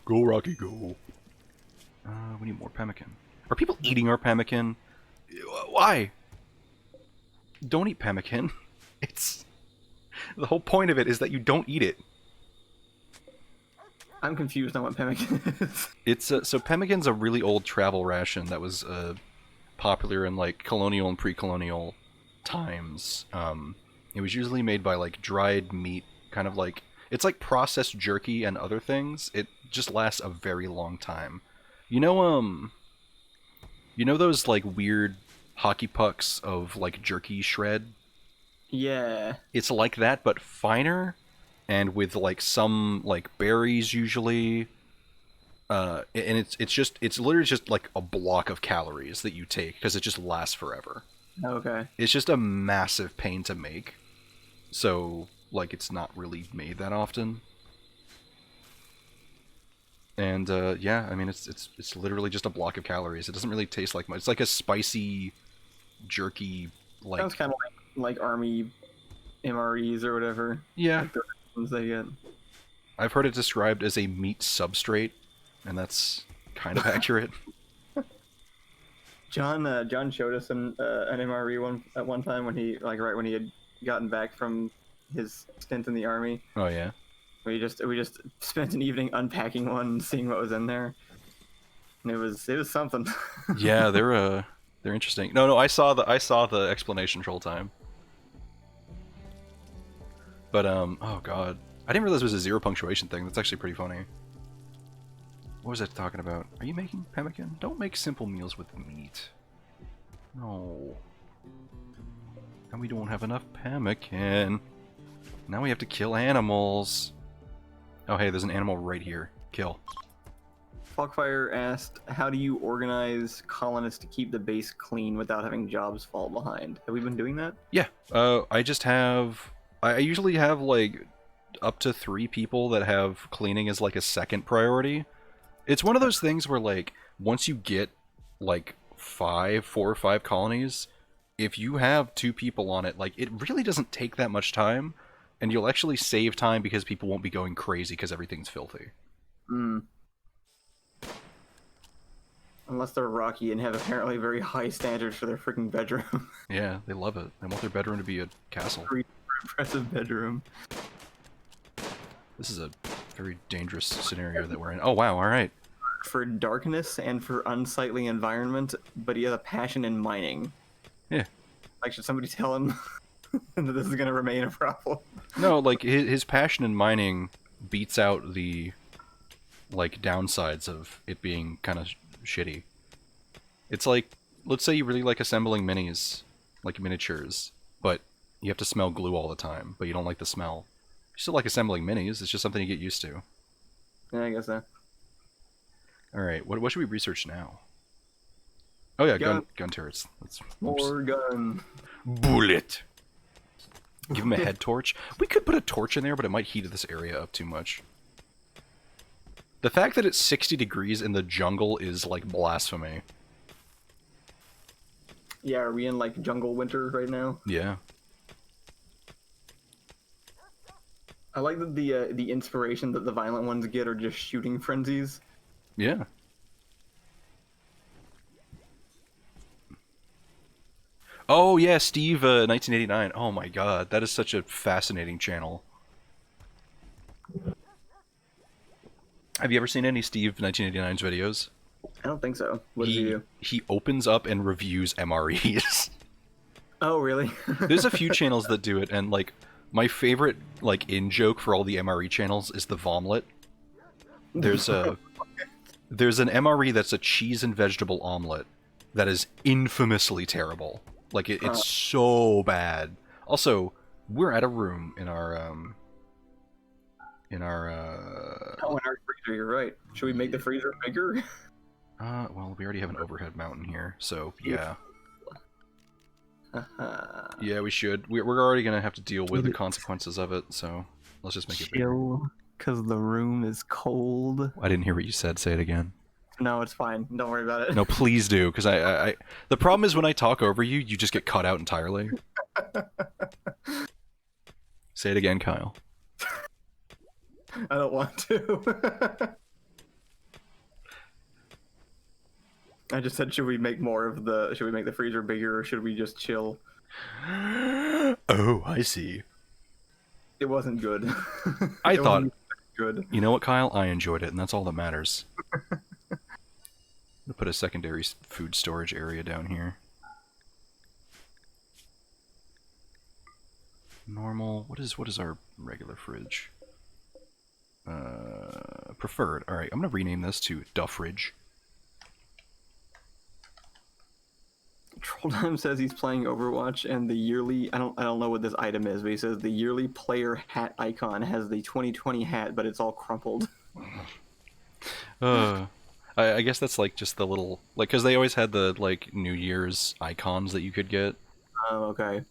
Go, Rocky, go. We need more pemmican. Are people eating our pemmican? Why? Don't eat pemmican. It's... The whole point of it is that you don't eat it. I'm confused on what pemmican is. It's so pemmican's a really old travel ration that was popular in like colonial and pre-colonial times. It was usually made by like dried meat, kind of like it's like processed jerky and other things. It just lasts a very long time. You know those like weird hockey pucks of like jerky shred? Yeah. It's like that but finer and with like some like berries usually. And it's literally just like a block of calories that you take because it just lasts forever. Okay. It's just a massive pain to make. So, like, it's not really made that often. And, yeah, I mean, it's literally just a block of calories. It doesn't really taste like much. It's like a spicy, jerky, like... Sounds kind of like Army MREs or whatever. Yeah. Like the ones they get. I've heard it described as a meat substrate, and that's kind of accurate. John showed us an MRE at one time when he right when he had gotten back from his stint in the army. Oh yeah. We just spent an evening unpacking one and seeing what was in there. And it was something. Yeah, they're interesting. No, I saw the explanation troll time. But oh god, I didn't realize it was a zero punctuation thing. That's actually pretty funny. What was I talking about? Are you making pemmican? Don't make simple meals with meat. No. And we don't have enough pemmican. Now we have to kill animals. Oh hey, there's an animal right here. Kill. Fogfire asked, how do you organize colonists to keep the base clean without having jobs fall behind? Have we been doing that? Yeah. I usually have like up to 3 people that have cleaning as like a second priority. It's one of those things where, like, once you get, like, 4 or 5 colonies, if you have 2 people on it, like, it really doesn't take that much time, and you'll actually save time because people won't be going crazy because everything's filthy. Unless they're Rocky and have apparently very high standards for their freaking bedroom. Yeah, they love it. They want their bedroom to be a castle. Pretty impressive bedroom. This is a very dangerous scenario that we're in. Oh wow, alright. For darkness and for unsightly environment, but he has a passion in mining. Yeah. Like, should somebody tell him that this is going to remain a problem? No, like, his passion in mining beats out the, like, downsides of it being kind of shitty. It's like, let's say you really like assembling minis, like miniatures, but you have to smell glue all the time, but you don't like the smell. You still like assembling minis, it's just something you get used to. Yeah, I guess so. Alright, what should we research now? Oh yeah, gun turrets. More gun. Bullet! Give him a head torch. We could put a torch in there, but it might heat this area up too much. The fact that it's 60 degrees in the jungle is like blasphemy. Yeah, are we in like jungle winter right now? Yeah. I like that the inspiration that the violent ones get are just shooting frenzies. Yeah. Oh yeah, Steve 1989. Oh my god, that is such a fascinating channel. Have you ever seen any Steve 1989's videos? I don't think so. What does he do? He opens up and reviews MREs. Oh, really? There's a few channels that do it, and like my favorite like in joke for all the MRE channels is the Vomlet. There's an MRE that's a cheese and vegetable omelet that is infamously terrible. Like it's so bad. Also, we're at a room in our Oh, in our freezer, you're right. Should we make the freezer bigger? well, we already have an overhead mountain here, so yeah. Yeah, we should. We're already gonna have to deal with the consequences of it, so let's just make it bigger. Chill, because the room is cold. I didn't hear what you said. Say it again. No, it's fine. Don't worry about it. No, please do, because I the problem is when I talk over you, you just get cut out entirely. Say it again, Kyle. I don't want to. I just said, should we make the freezer bigger, or should we just chill? Oh, I see. It wasn't good. I thought good. You know what, Kyle? I enjoyed it, and that's all that matters. I'll put a secondary food storage area down here. Normal. What is our regular fridge? Preferred. All right, I'm gonna rename this to Duffridge. Trolldime says he's playing Overwatch, and the yearly I don't know what this item is, but he says the yearly player hat icon has the 2020 hat, but it's all crumpled. I guess that's like just the little because they always had the like New Year's icons that you could get. Oh, okay.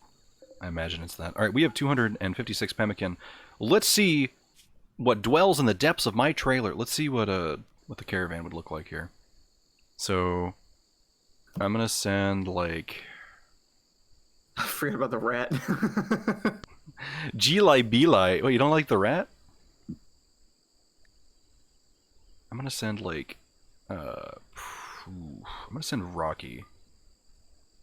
I imagine it's that. All right, we have 256 pemmican. Let's see what dwells in the depths of my trailer. Let's see what the caravan would look like here. So I'm gonna send like. I forgot about the rat. G-Li B-Li. Wait, you don't like the rat? I'm gonna send like. I'm gonna send Rocky.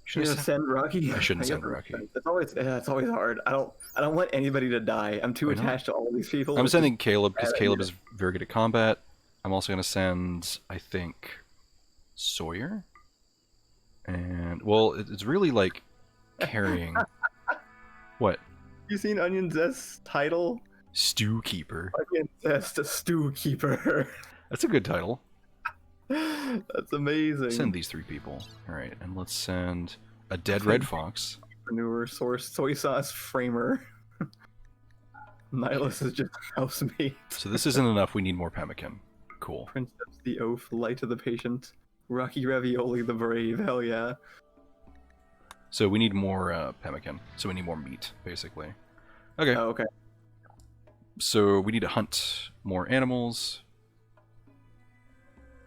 Should I send Rocky? I shouldn't send Rocky. It's always hard. I don't want anybody to die. I'm too attached to all these people. I'm sending Caleb because Caleb is very good at combat. I'm also gonna send, I think, Sawyer. And well, it's really like carrying. What? You seen Onion Zest's title? Stew Keeper. Onion Zest, a Stew Keeper. That's a good title. That's amazing. Send these 3 people. All right, and let's send a dead red fox. Entrepreneur, soy sauce framer. Nihilus is just housemate. So this isn't enough. We need more pemmican. Cool. Princeps the oaf, light of the patient. Rocky Ravioli the brave. Hell yeah. So we need more pemmican. So we need more meat, basically. Okay. Oh, okay. So we need to hunt more animals.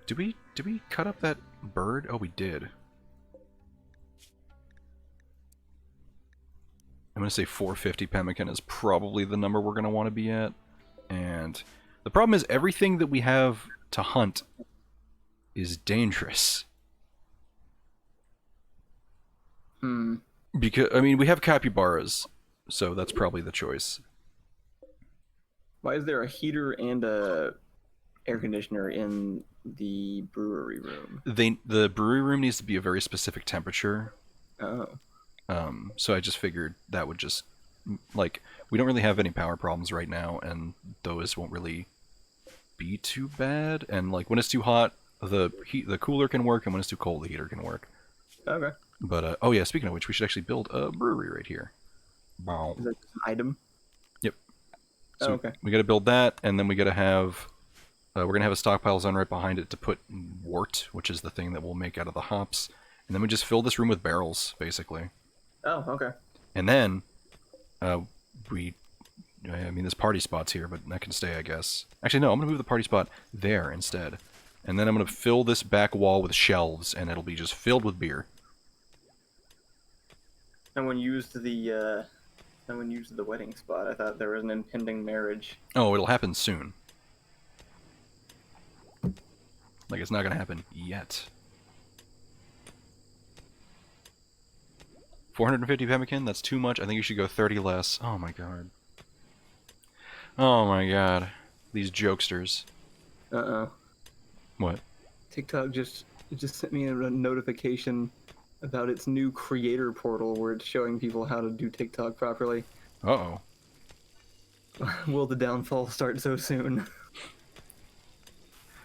Did we cut up that bird? Oh, we did. I'm gonna say 450 pemmican is probably the number we're gonna want to be at. And the problem is everything that we have to hunt is dangerous. Because I mean we have capybaras, so that's probably the choice. Why is there a heater and a air conditioner in the brewery room? The brewery room needs to be a very specific temperature. Oh. So I just figured that would just like we don't really have any power problems right now, and those won't really be too bad. And like when it's too hot, the cooler can work, and when it's too cold, the heater can work. Okay. But oh yeah, speaking of which, we should actually build a brewery right here. Wow. Is that just an item? Yep. So okay. We got to build that, and then we got to have. We're gonna have a stockpile zone right behind it to put wort, which is the thing that we'll make out of the hops, and then we just fill this room with barrels, basically. Oh, okay. And then, I mean, there's party spots here, but that can stay, I guess. Actually, no, I'm gonna move the party spot there instead, and then I'm gonna fill this back wall with shelves, and it'll be just filled with beer. Someone used the wedding spot. I thought there was an impending marriage. Oh, it'll happen soon. Like, it's not gonna happen yet. 450 pemmican? That's too much. I think you should go 30 less. Oh my god. Oh my god. These jokesters. Uh-oh. What? TikTok just sent me a notification about its new creator portal where it's showing people how to do TikTok properly. Uh-oh. Will the downfall start so soon?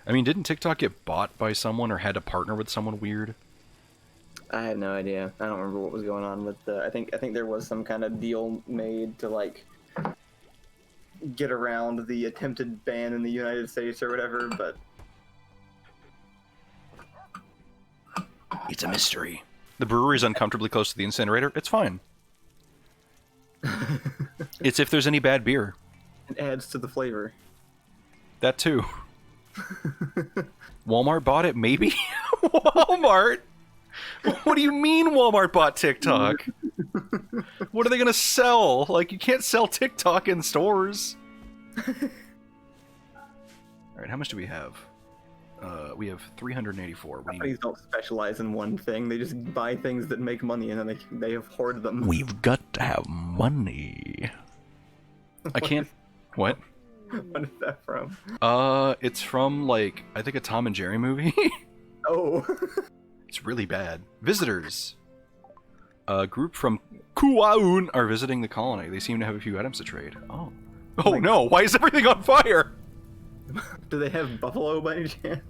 I mean, didn't TikTok get bought by someone or had to partner with someone weird? I have no idea. I don't remember what was going on with the. I think there was some kind of deal made to like get around the attempted ban in the United States or whatever, but it's a mystery. The brewery's uncomfortably close to the incinerator. It's fine. It's if there's any bad beer. it adds to the flavor. That too. Walmart bought it, maybe? Walmart? What do you mean Walmart bought TikTok? What are they gonna sell? Like, you can't sell TikTok in stores. Alright, how much do we have? We have 384. Companies don't specialize in one thing. They just buy things that make money and then they have hoard them. We've got to have money. I can't... What? What is that from? It's from, like, I think a Tom and Jerry movie. Oh. It's really bad. Visitors. A group from Kuaun are visiting the colony. They seem to have a few items to trade. Oh. Oh no, why is everything on fire? Do they have buffalo by any chance?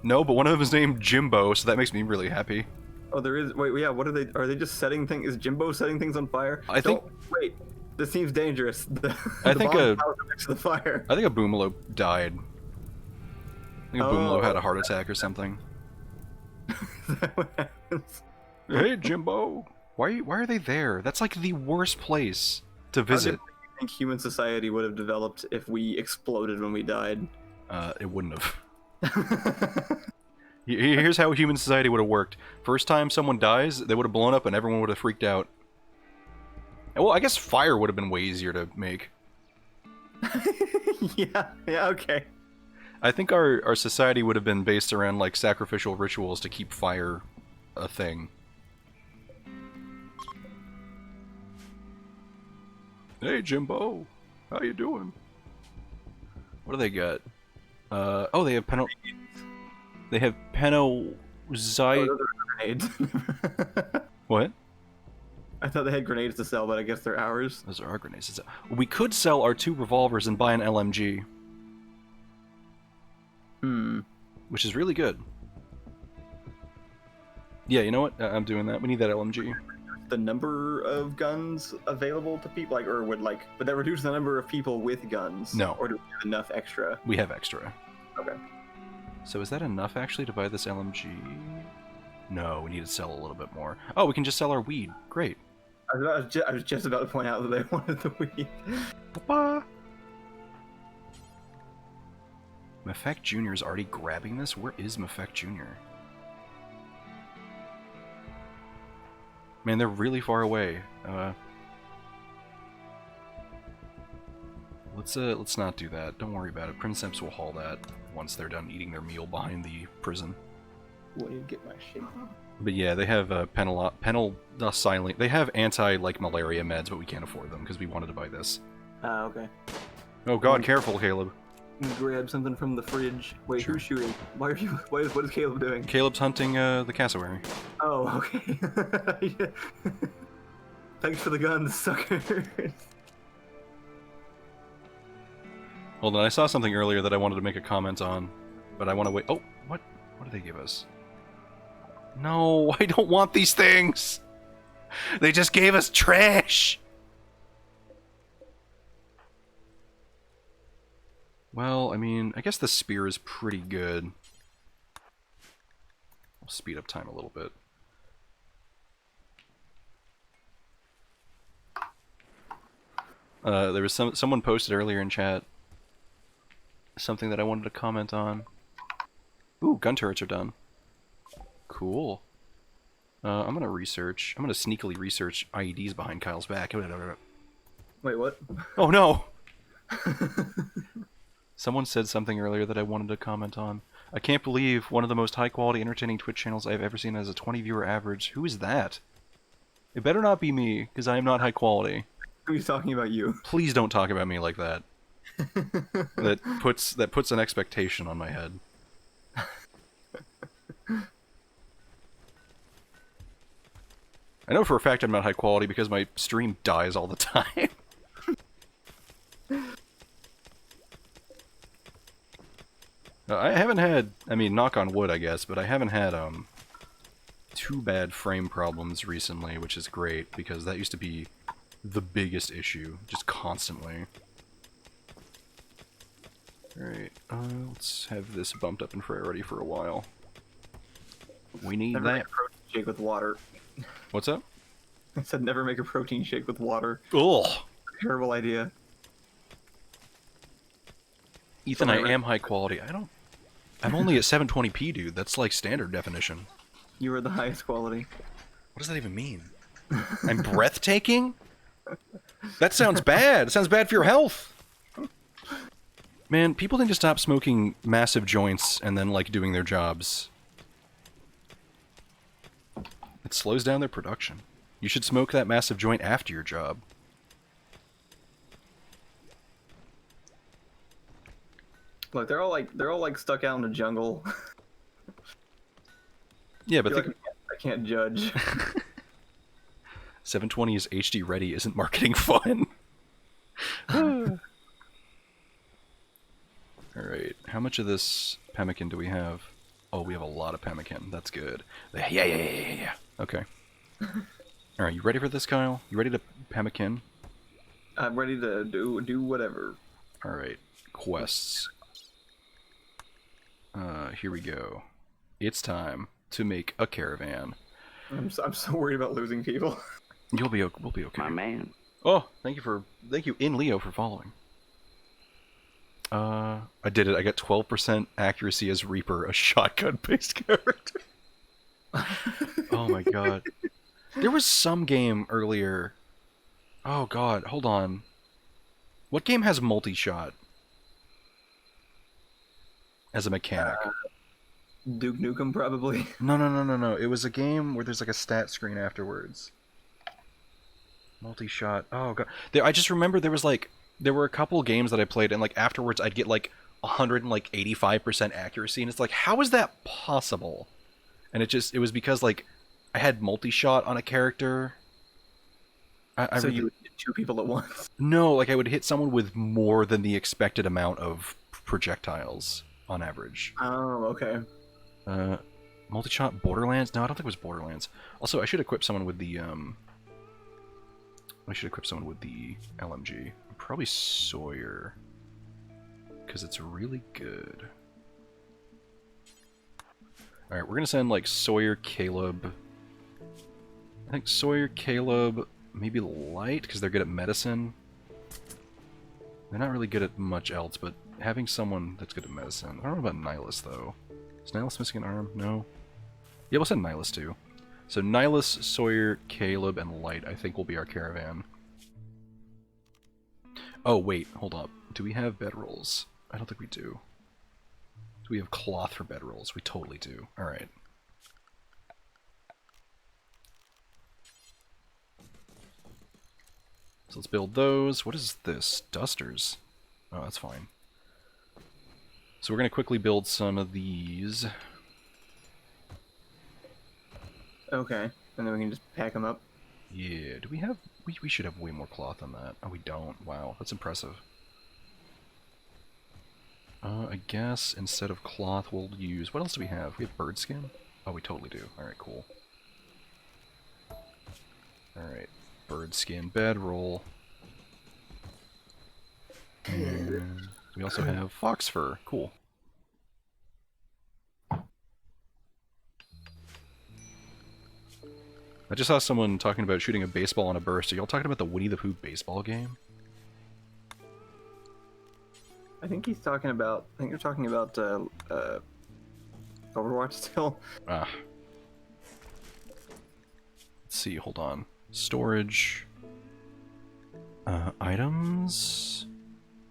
No, but one of them is named Jimbo, so that makes me really happy. Oh, there is. Wait, yeah. What are they? Are they just setting things? Is Jimbo setting things on fire? I think. Wait, this seems dangerous. I think next to the fire. I think a Boomalo died. I think a Boomalo had a heart attack or something. Is that what happens? Hey, Jimbo. Why are they there? That's like the worst place to visit. How do you think human society would have developed if we exploded when we died? It wouldn't have. Here's how human society would have worked. First time someone dies, they would have blown up and everyone would have freaked out. Well, I guess fire would have been way easier to make. yeah, okay. I think our society would have been based around, like, sacrificial rituals to keep fire a thing. Hey, Jimbo. How you doing? What do they got? Oh, they have They have Penozy... Oh, grenades. What? I thought they had grenades to sell, but I guess they're ours. Those are our grenades. We could sell our 2 revolvers and buy an LMG. Which is really good. Yeah, you know what? I'm doing that. We need that LMG. The number of guns available to people, like, or would that reduce the number of people with guns? No. Or do we have enough extra? We have extra. Okay. So is that enough, actually, to buy this LMG? No, we need to sell a little bit more. Oh, we can just sell our weed. Great. I was just about to point out that they wanted the weed. Ba-ba. Mefek Jr. is already grabbing this? Where is Mefek Jr.? Man, they're really far away. Let's not do that. Don't worry about it. Princeps will haul that once they're done eating their meal behind the prison. Let me get my shit. But yeah, they have silent. They have malaria meds, but we can't afford them because we wanted to buy this. Okay. Oh God, careful, Caleb. Grab something from the fridge. Wait, Sure. Who's shooting? Why are you? What is Caleb doing? Caleb's hunting the cassowary. Oh, okay. Thanks for the guns, sucker. Hold on, I saw something earlier that I wanted to make a comment on, but I want to wait. Oh, what did they give us? No, I don't want these things! They just gave us trash! Well, I mean, I guess the spear is pretty good. I'll speed up time a little bit. There was someone posted earlier in chat something that I wanted to comment on. Ooh, gun turrets are done. Cool. I'm gonna sneakily research IEDs behind Kyle's back. Wait, what? Oh no! Someone said something earlier that I wanted to comment on. I can't believe one of the most high-quality, entertaining Twitch channels I've ever seen has a 20-viewer average. Who is that? It better not be me, because I am not high quality. Who's talking about you? Please don't talk about me like that. That puts an expectation on my head. I know for a fact I'm not high quality because my stream dies all the time. I haven't had, I mean, knock on wood, I guess, but I haven't had too bad frame problems recently, which is great, because that used to be the biggest issue, just constantly. Alright, let's have this bumped up in priority for a while. We need Never that. make a protein shake with water. What's up? I said never make a protein shake with water. Ugh! Terrible idea. Ethan, I am high quality. I'm only at 720p, dude. That's like standard definition. You are the highest quality. What does that even mean? I'm breathtaking? That sounds bad. It sounds bad for your health. Man, people need to stop smoking massive joints and then, like, doing their jobs. It slows down their production. You should smoke that massive joint after your job. Look, they're all like stuck out in the jungle. Yeah, but I can't judge. 720 is HD ready isn't marketing fun. Alright, how much of this pemmican do we have? Oh, we have a lot of pemmican. That's good. Yeah. Okay. Alright, you ready for this, Kyle? You ready to pemmican? I'm ready to do whatever. Alright, quests. Here we go. It's time to make a caravan. I'm so worried about losing people. We'll be okay. My man. Oh, thank you in Leo for following. I did it. I got 12% accuracy as Reaper, a shotgun-based character. Oh my god. There was some game earlier. Oh god, hold on. What game has multi-shot as a mechanic? Duke Nukem, probably. No. It was a game where there's like a stat screen afterwards. Multi-shot. Oh god. I just remember there were a couple games that I played and like afterwards I'd get like 185% accuracy and it's like, how is that possible? And it was because like I had multi-shot on a character. So you would hit two people at once? No, like I would hit someone with more than the expected amount of projectiles on average. Oh, okay. Multi-shot Borderlands? No, I don't think it was Borderlands. Also, I should equip someone with the LMG. Probably Sawyer, because it's really good. Alright, we're gonna send like Sawyer, Caleb. I think Sawyer, Caleb, maybe Light, because they're good at medicine. They're not really good at much else, but having someone that's good at medicine. I don't know about Nihilus though. Is Nihilus missing an arm? No. Yeah, we'll send Nihilus too. So Nihilus, Sawyer, Caleb, and Light I think will be our caravan. Oh wait, hold up. Do we have bedrolls? I don't think we do. Do we have cloth for bedrolls? We totally do. Alright. So let's build those. What is this? Dusters. Oh, that's fine. So we're going to quickly build some of these. Okay, and then we can just pack them up. Yeah, do we have... We should have way more cloth on that. Oh, we don't. Wow, that's impressive. I guess instead of cloth we'll use... What else do we have? We have bird skin? Oh, we totally do. Alright, cool. Alright, bird skin bedroll. And we also have fox fur. Cool. I just saw someone talking about shooting a baseball on a burst. Are y'all talking about the Winnie the Pooh baseball game? I think you're talking about Overwatch still. Ah. Let's see, hold on. Storage. Items?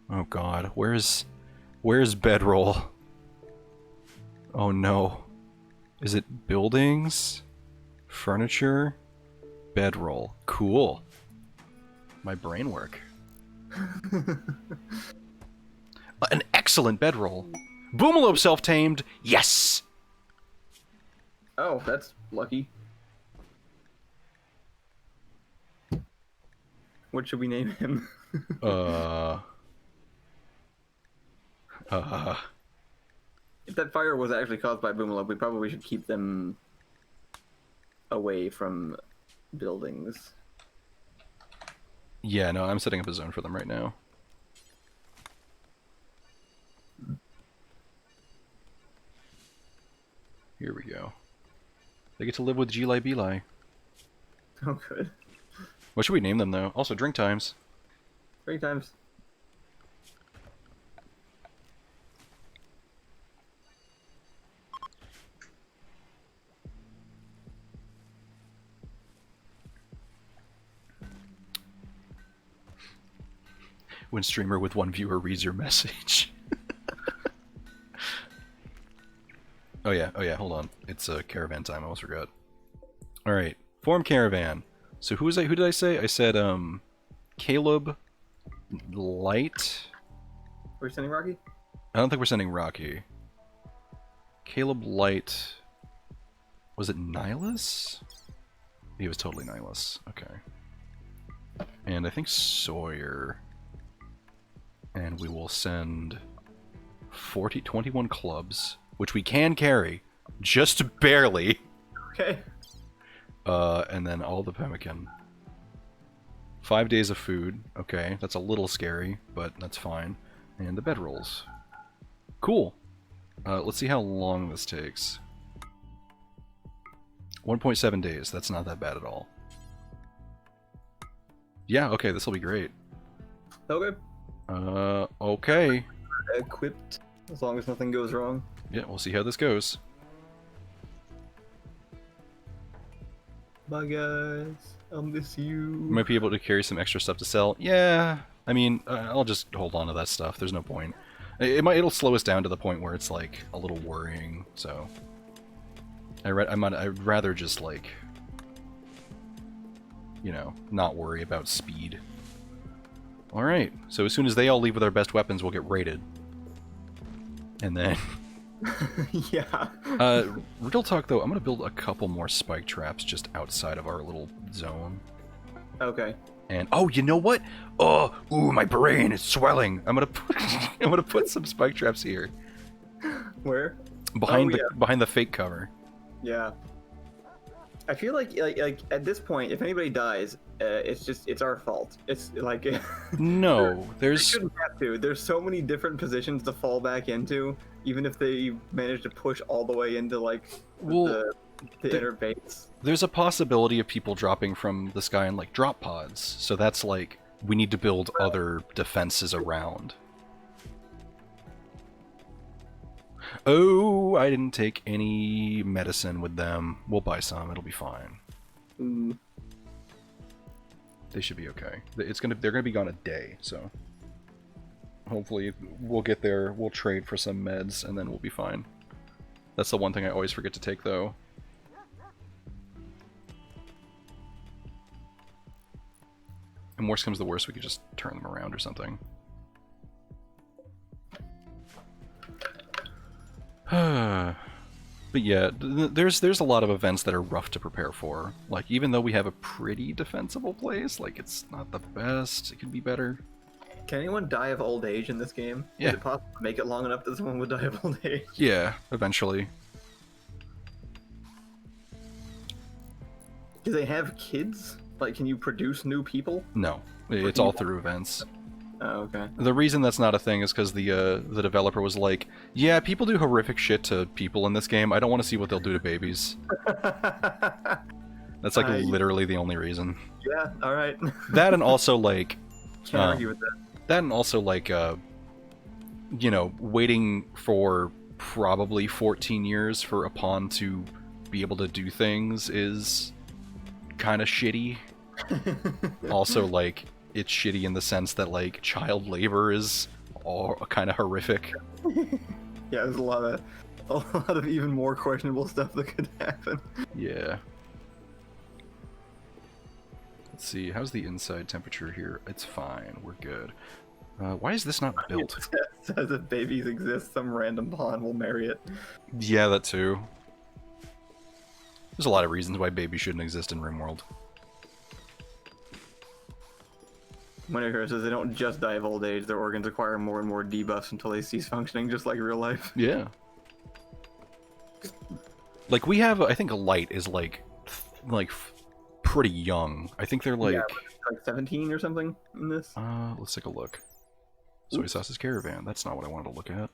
Oh god, where's bedroll? Oh no. Is it buildings? Furniture? Bedroll. Cool. My brain work. An excellent bedroll. Boomalope self-tamed. Yes! Oh, that's lucky. What should we name him? If that fire was actually caused by Boomalop, we probably should keep them away from buildings. Yeah, no, I'm setting up a zone for them right now. Here we go. They get to live with Geli Beli. Oh, good. What should we name them, though? Also, drink times. 3 times. When streamer with 1 viewer reads your message. Oh yeah, hold on. It's caravan time, I almost forgot. Alright, form caravan. So who did I say? I said, Caleb Light. We're sending Rocky? I don't think we're sending Rocky. Caleb Light. Was it Nihilus? He was totally Nihilus. Okay. And I think Sawyer. And we will send 21 clubs, which we can carry, just barely. Okay. And then all the pemmican. 5 days of food. Okay, that's a little scary, but that's fine. And the bedrolls. Cool. Let's see how long this takes. 1.7 days. That's not that bad at all. Yeah, okay, this will be great. Okay. Okay. Equipped, as long as nothing goes wrong. Yeah, we'll see how this goes. Bye, guys. I'll miss you. We might be able to carry some extra stuff to sell. Yeah, I mean, I'll just hold on to that stuff. There's no point. It'll slow us down to the point where it's like a little worrying. So I'd rather just like, you know, not worry about speed. All right. So as soon as they all leave with our best weapons, we'll get raided. And then. Yeah. Real talk though, I'm gonna build a couple more spike traps just outside of our little zone. Okay. And oh, you know what? Oh, ooh, my brain is swelling. I'm gonna put some spike traps here. Where? Behind the fake cover. Yeah. I feel like at this point, if anybody dies, it's our fault. It's like No, they there's shouldn't have to. There's so many different positions to fall back into, even if they manage to push all the way into like the inner base. There's a possibility of people dropping from the sky in like drop pods. So that's like we need to build other defenses around. Oh, I didn't take any medicine with them. We'll buy some. It'll be fine. Mm. They should be okay. They're gonna be gone a day, so hopefully we'll get there. We'll trade for some meds, and then we'll be fine. That's the one thing I always forget to take, though. And worst comes to worst, we could just turn them around or something. But yeah, there's a lot of events that are rough to prepare for. Like, even though we have a pretty defensible place, like, it's not the best. It could be better. Can anyone die of old age in this game? Yeah. Is it possible to make it long enough that someone would die of old age? Yeah, eventually. Do they have kids? Like, can you produce new people? No, it's all through events. Oh, okay. The reason that's not a thing is because the developer was like, yeah, people do horrific shit to people in this game. I don't want to see what they'll do to babies. That's like literally the only reason. Yeah, alright. That and also like... Can't argue with that. That and also like, you know, waiting for probably 14 years for a pawn to be able to do things is kind of shitty. Also, like, it's shitty in the sense that, like, child labor is all kind of horrific. Yeah, there's a lot of even more questionable stuff that could happen. Yeah. Let's see, how's the inside temperature here? It's fine, we're good. Why is this not built? It says if babies exist, some random pawn will marry it. Yeah, that too. There's a lot of reasons why babies shouldn't exist in Rimworld. Winter says they don't just die of old age, their organs acquire more and more debuffs until they cease functioning, just like real life. Yeah. Like we have, I think a light is like pretty young. I think they're like, Yeah, like 17 or something in this. let's take a look. Soy Sauce's Caravan. That's not what I wanted to look at.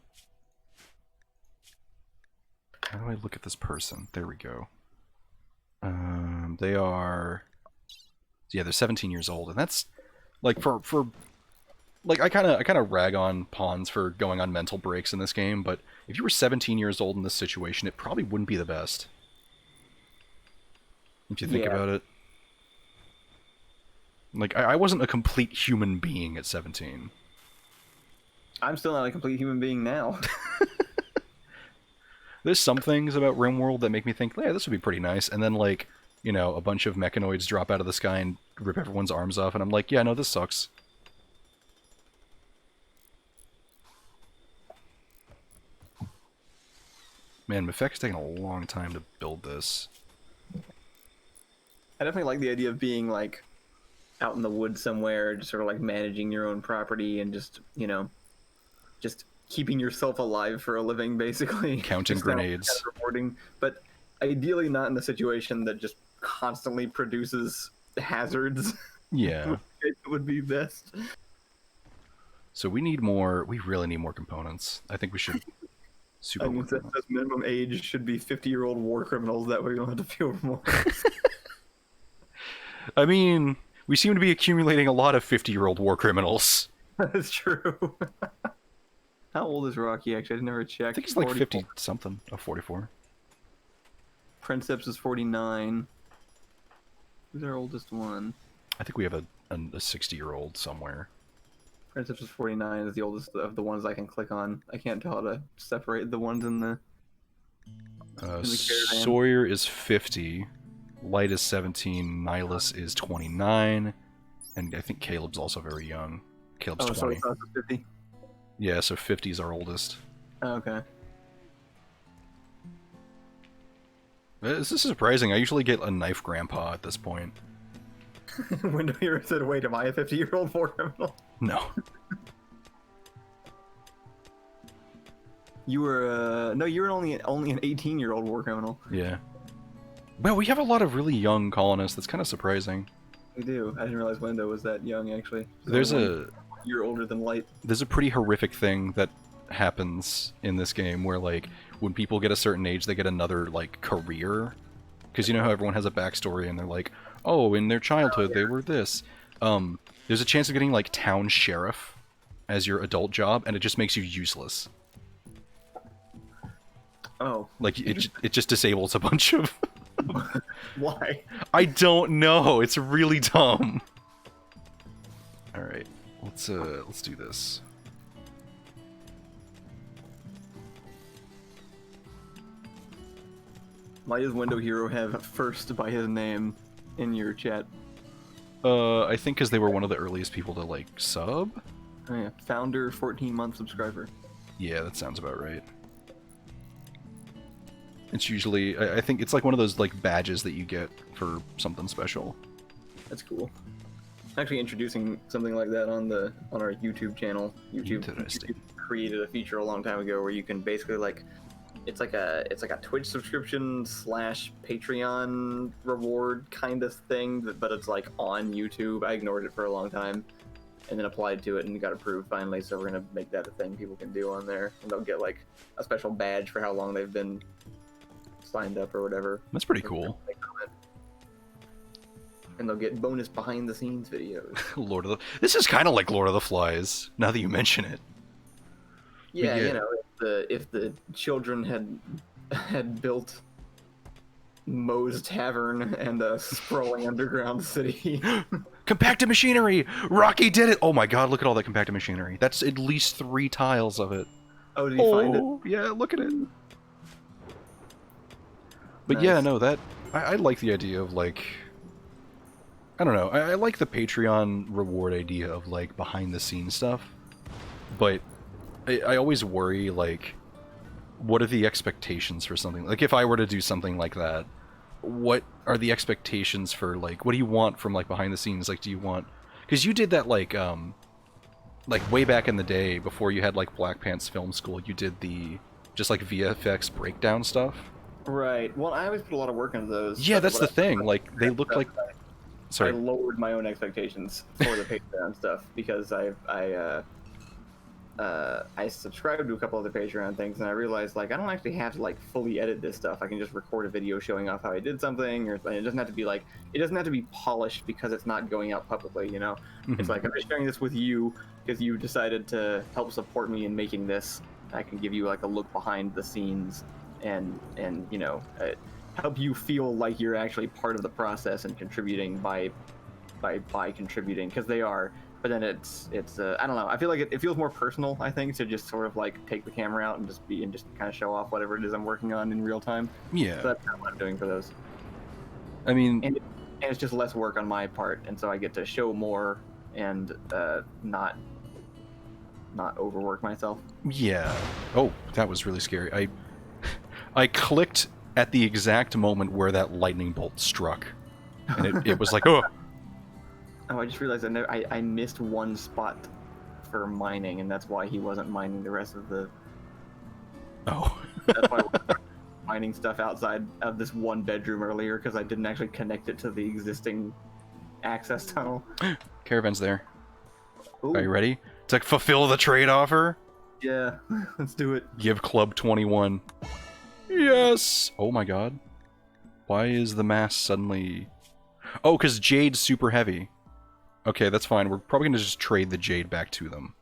How do I look at this person? There we go. They are, yeah, they're 17 years old, and that's like for like I kind of rag on pawns for going on mental breaks in this game, but if you were 17 years old in this situation, it probably wouldn't be the best. If you think about it. Like, I wasn't a complete human being at 17. I'm still not a complete human being now. There's some things about Rimworld that make me think, yeah, this would be pretty nice, and then, like, you know, a bunch of mechanoids drop out of the sky and rip everyone's arms off, and I'm like, yeah, no, this sucks. Man, Mefek's taking a long time to build this. I definitely like the idea of being, like, out in the woods somewhere, just sort of, like, managing your own property and just, you know, just keeping yourself alive for a living, basically. Counting grenades. Kind of rewarding, but ideally not in a situation that just constantly produces hazards. Yeah. It would be best. So we need more, we really need more components. I think we should super work on that. Says minimum age should be 50-year-old war criminals, that way we don't have to feel remorse. I mean, we seem to be accumulating a lot of 50-year-old war criminals. That's true. How old is Rocky, actually? I never checked. I think he's like 50-something. Oh, 44. Princeps is 49. Who's our oldest one? I think we have a 60-year-old somewhere. Princeps is 49 is the oldest of the ones I can click on. I can't tell how to separate the ones in the caravan. Sawyer is 50. Light is 17. Nihilus is 29. And I think Caleb's also very young. Caleb's 20. So it's 50? Yeah, so 50 is our oldest. Oh, okay. This is surprising. I usually get a knife grandpa at this point. Window Hero said, wait, am I a 50-year-old war criminal? No. You were, no, you were only an 18-year-old war criminal. Yeah. Well, we have a lot of really young colonists. That's kind of surprising. We do. I didn't realize Window was that young, actually. There's a year older than Light. There's a pretty horrific thing that happens in this game where, like, when people get a certain age, they get another, like, career. Because you know how everyone has a backstory and they're like, oh, in their childhood they were this. There's a chance of getting, like, town sheriff as your adult job, and it just makes you useless. Oh. Like, it just disables a bunch of... Why? I don't know. It's really dumb. Alright. Let's do this. Why does Window Hero have first by his name in your chat? I think because they were one of the earliest people to, like, sub? Oh yeah, founder, 14-month subscriber. Yeah, that sounds about right. It's usually, I think it's like one of those, like, badges that you get for something special. That's cool. Actually introducing something like that on our YouTube channel. YouTube created a feature a long time ago where you can basically, like, it's like a Twitch subscription / Patreon reward kind of thing, but it's like on YouTube. I ignored it for a long time and then applied to it and got approved finally, so we're gonna make that a thing people can do on there, and they'll get, like, a special badge for how long they've been signed up or whatever. That's pretty cool. And they'll get bonus behind the scenes videos. This is kind of like Lord of the Flies, now that you mention it. Yeah, you know, if the children had built Moe's Tavern and a sprawling underground city. Compacted machinery! Rocky did it! Oh my god, look at all that compacted machinery. That's at least 3 tiles of it. Oh, did you find it? Yeah, look at it. But Nice. yeah, no, that... I like the idea of, like... I don't know, I like the Patreon reward idea of, like, behind-the-scenes stuff. But I always worry, like, what are the expectations for something? Like, if I were to do something like that, what are the expectations for, like, what do you want from, like, behind the scenes? Like, do you want... Because you did that, like, way back in the day, before you had, like, Black Pants Film School, you did the, just, like, VFX breakdown stuff. Right. Well, I always put a lot of work into those. Yeah, That's that's the what thing. Like they look like. I Sorry. lowered my own expectations for the Patreon stuff because I subscribed to a couple other Patreon things, and I realized like I don't actually have to like fully edit this stuff. I can just record a video showing off how I did something, or it doesn't have to be like it doesn't have to be polished because it's not going out publicly. You know, it's like I'm just sharing this with you because you decided to help support me in making this. I can give you like a look behind the scenes, and you know, help you feel like you're actually part of the process and contributing by contributing because they are. But then it's I don't know. I feel like it feels more personal. I think to just sort of like take the camera out and just kind of show off whatever it is I'm working on in real time. Yeah. So that's kind of what I'm doing for those. I mean, And it's just less work on my part, and so I get to show more and not overwork myself. yeah. Oh, that was really scary. I clicked at the exact moment where that lightning bolt struck, and it was like, oh. Oh, I just realized I missed one spot for mining, and that's why he wasn't mining the rest of the. Oh. That's why I was mining stuff outside of this one bedroom earlier because I didn't actually connect it to the existing access tunnel. Caravan's there. Ooh, Are you ready? To fulfill the trade offer? yeah, let's do it. Give Club 21. Yes! Oh my god. Why is the mass suddenly... Oh, because Jade's super heavy. Okay, that's fine. We're probably going to just trade the Jade back to them.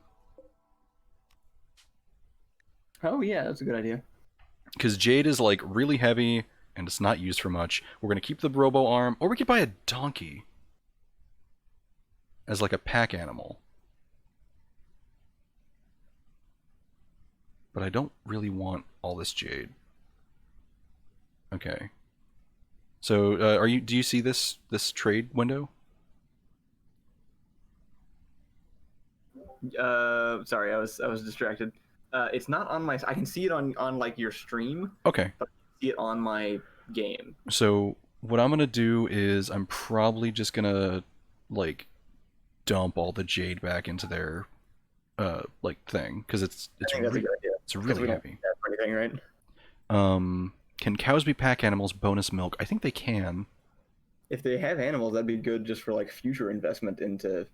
Oh yeah, that's a good idea. Because Jade is, like, really heavy, and it's not used for much. We're going to keep the Robo Arm, or we could buy a donkey. As, like, a pack animal. But I don't really want all this Jade. Okay. So, do you see this trade window? Sorry, I was distracted. It's not on my. I can see it on like your stream. Okay. But I can see it on my game. So what I'm gonna do is I'm probably just gonna like dump all the Jade back into their like thing because it's I think that's a good idea. it's really heavy. For anything, right? Can cows be pack animals? Bonus milk? I think they can. If they have animals, that'd be good just for like future investment into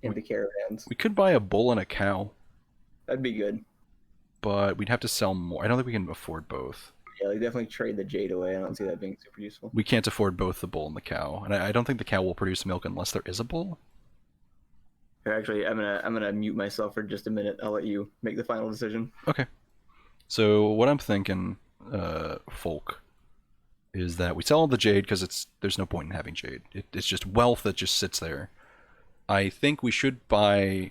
caravans. We could buy a bull and a cow, That'd be good. but we'd have to sell more. I don't think we can afford both. Yeah, like definitely trade the jade away. I don't see that being super useful. We can't afford both the bull and the cow, and I don't think the cow will produce milk unless there is a bull. Here, actually, I'm gonna mute myself for just a minute. I'll let you make the final decision. Okay. So what I'm thinking, folk, is that we sell all the jade because there's no point in having jade. It's just wealth that just sits there. I think we should buy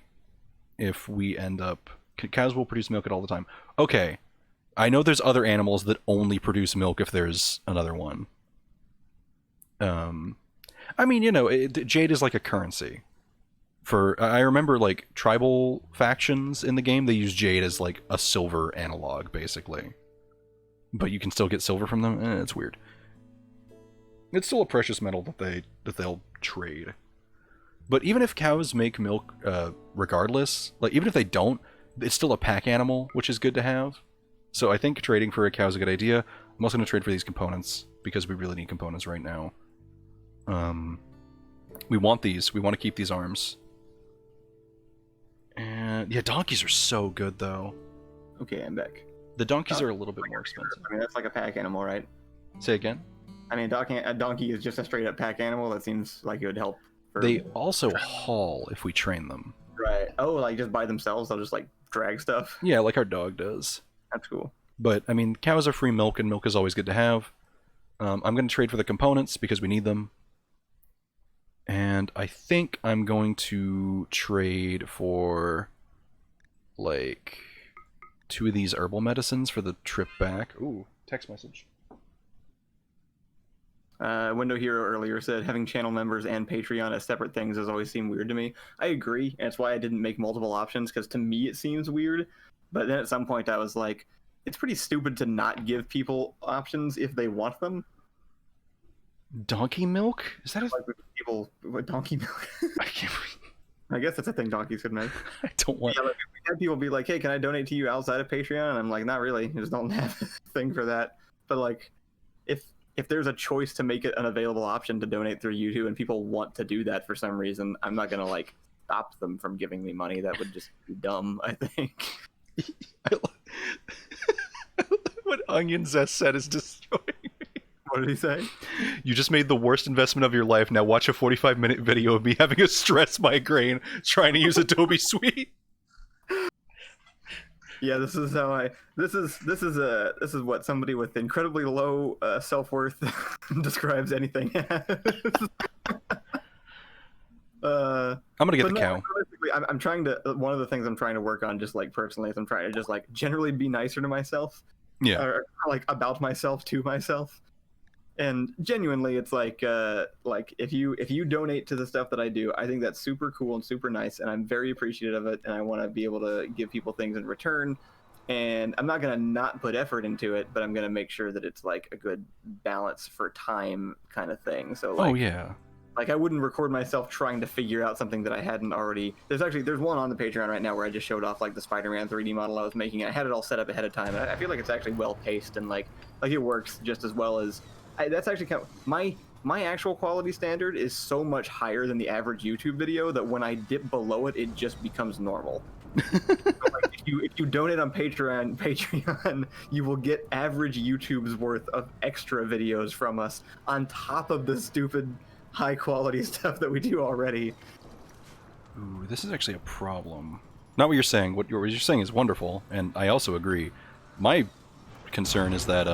if we end up... Cows will produce milk at all the time. Okay. I know there's other animals that only produce milk if there's another one. I mean, you know, jade is like a currency. I remember, like, tribal factions in the game, they use jade as, like, a silver analog, basically. But you can still get silver from them? It's weird. It's still a precious metal that they'll trade. But even if cows make milk, regardless, like, even if they don't, it's still a pack animal, which is good to have. So I think trading for a cow is a good idea. I'm also going to trade for these components, because we really need components right now. We want these. We want to keep these arms. And yeah, donkeys are so good, though. Okay, I'm back. The donkeys are a little bit more expensive. I mean, that's like a pack animal, right? Say again? I mean, a donkey is just a straight up pack animal. That seems like it would help. They also haul if we train them. Right. Oh, like just by themselves, they'll just like drag stuff. Yeah, like our dog does. That's cool. But, I mean, cows are free milk, and milk is always good to have. I'm going to trade for the components because we need them. And I think I'm going to trade for, like, 2 of these herbal medicines for the trip back. Ooh, text message. Window Hero earlier said having channel members and Patreon as separate things has always seemed weird to me. I agree, and it's why I didn't make multiple options, because to me it seems weird. But then at some point I was like, it's pretty stupid to not give people options if they want them. Donkey milk? Is that a... Like with donkey milk? I can't... I guess that's a thing donkeys could make. I don't want... Yeah, like, had people be like, "Hey, can I donate to you outside of Patreon?" And I'm like, "Not really. I just don't have a thing for that." But like, if there's a choice to make it an available option to donate through YouTube, and people want to do that for some reason, I'm not gonna like stop them from giving me money. That would just be dumb, I think. What Onion Zest said is destroying me. What did he say? You just made the worst investment of your life. Now watch a 45-minute video of me having a stress migraine trying to use Adobe Suite. Yeah, this is how I. This is what somebody with incredibly low self-worth describes anything as. I'm gonna get the cow. I'm trying to. One of the things I'm trying to work on, just like personally, is I'm trying to just like generally be nicer to myself. Yeah. Or like about myself to myself. And genuinely, it's like if you donate to the stuff that I do, I think that's super cool and super nice, and I'm very appreciative of it, and I want to be able to give people things in return. And I'm not gonna not put effort into it, but I'm gonna make sure that it's like a good balance for time kind of thing. So like, oh yeah, like I wouldn't record myself trying to figure out something that I hadn't already. There's one on the Patreon right now where I just showed off like the Spider-Man 3D model I was making, and I had it all set up ahead of time, and I feel like it's actually well paced and like it works just as well as. That's actually kind of my actual quality standard is so much higher than the average YouTube video that when I dip below it, it just becomes normal. So like if you donate on Patreon, you will get average YouTube's worth of extra videos from us on top of the stupid high quality stuff that we do already. Ooh, this is actually a problem. Not what you're saying. What you're saying is wonderful, and I also agree. My concern is that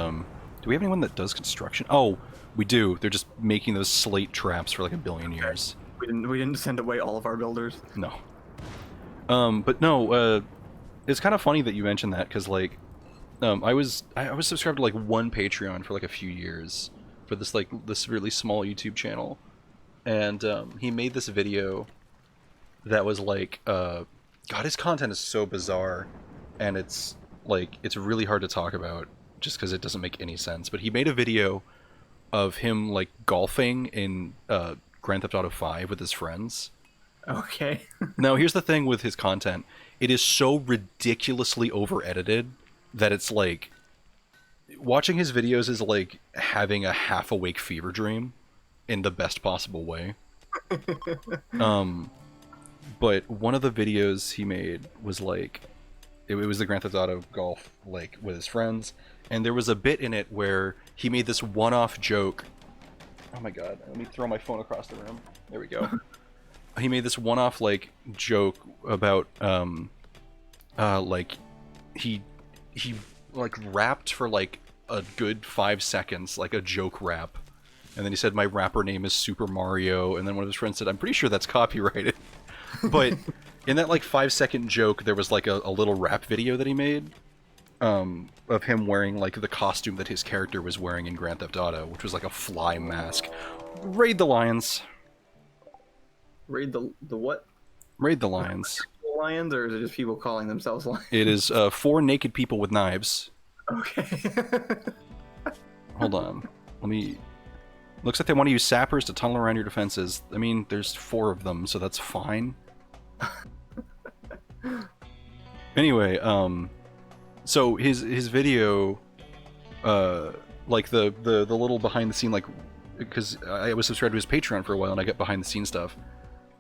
do we have anyone that does construction? Oh, we do. They're just making those slate traps for like 1 billion years. We didn't send away all of our builders. No. But no, it's kind of funny that you mentioned that, because like, I was subscribed to like one Patreon for like a few years for this really small YouTube channel, and he made this video that was like, God, his content is so bizarre, and it's really hard to talk about just because it doesn't make any sense. But he made a video of him like golfing in Grand Theft Auto 5 with his friends. Okay. Now, here's the thing with his content. It is so ridiculously over-edited that it's like... Watching his videos is like having a half-awake fever dream in the best possible way. But one of the videos he made was like... It was the Grand Theft Auto golf like with his friends, and there was a bit in it where he made this one-off joke. Oh my god, let me throw my phone across the room. There we go. He made this one-off like joke about like he like rapped for like a good 5 seconds, like a joke rap, and then he said my rapper name is Super Mario, and then one of his friends said I'm pretty sure that's copyrighted. But in that like 5-second joke there was like a little rap video that he made of him wearing like the costume that his character was wearing in Grand Theft Auto, which was like a fly mask. Raid the lions. Raid the what? Raid the lions. Lions, or is it just people calling themselves lions? It is 4 naked people with knives. Okay. Hold on. Let me... Looks like they want to use sappers to tunnel around your defenses. I mean, there's 4 of them, so that's fine. Anyway, so his video, like the little behind the scene, like, because I was subscribed to his Patreon for a while and I get behind the scene stuff,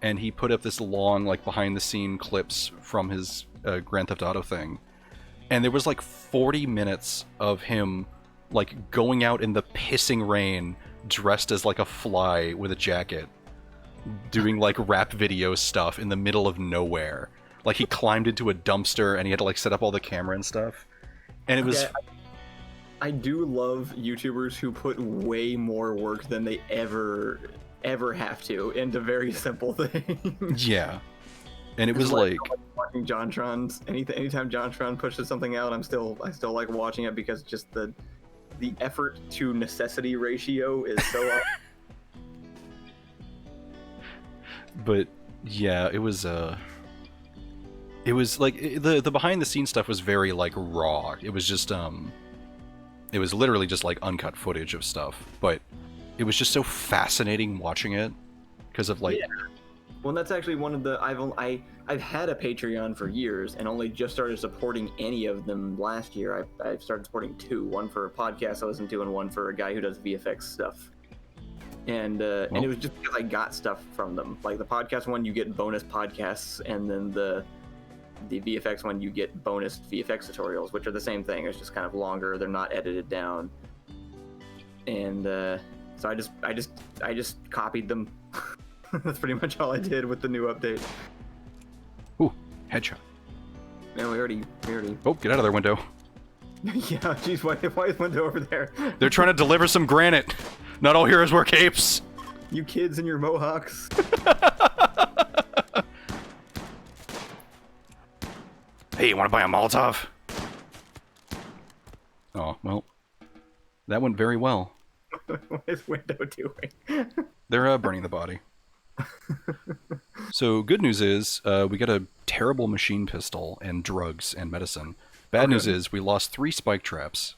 and he put up this long like behind the scene clips from his Grand Theft Auto thing, and there was like 40 minutes of him like going out in the pissing rain dressed as like a fly with a jacket, doing like rap video stuff in the middle of nowhere. Like he climbed into a dumpster and he had to like set up all the camera and stuff, and it was... I do love YouTubers who put way more work than they ever have to into very simple things. Yeah. And it was like watching JonTron's anytime JonTron pushes something out, I still like watching it because just the effort to necessity ratio is so But yeah, it was like the behind the scenes stuff was very like raw. It was just it was literally just like uncut footage of stuff, but it was just so fascinating watching it because of like Well, that's actually one of the I've had a Patreon for years and only just started supporting any of them last year. I've started supporting two, one for a podcast I listen to and one for a guy who does VFX stuff. And it was just because I got stuff from them. Like the podcast one, you get bonus podcasts, and then the VFX one, you get bonus VFX tutorials, which are the same thing. It's just kind of longer. They're not edited down. And so I just copied them. That's pretty much all I did with the new update. Ooh, headshot. Man, we already. Oh, get out of there, window. Yeah, geez, why is window over there? They're trying to deliver some granite. Not all heroes wear capes. You kids and your mohawks. Hey, you want to buy a Molotov? Oh, well, that went very well. What is window doing? They're burning the body. So good news is we got a terrible machine pistol and drugs and medicine. Bad news is we lost 3 spike traps.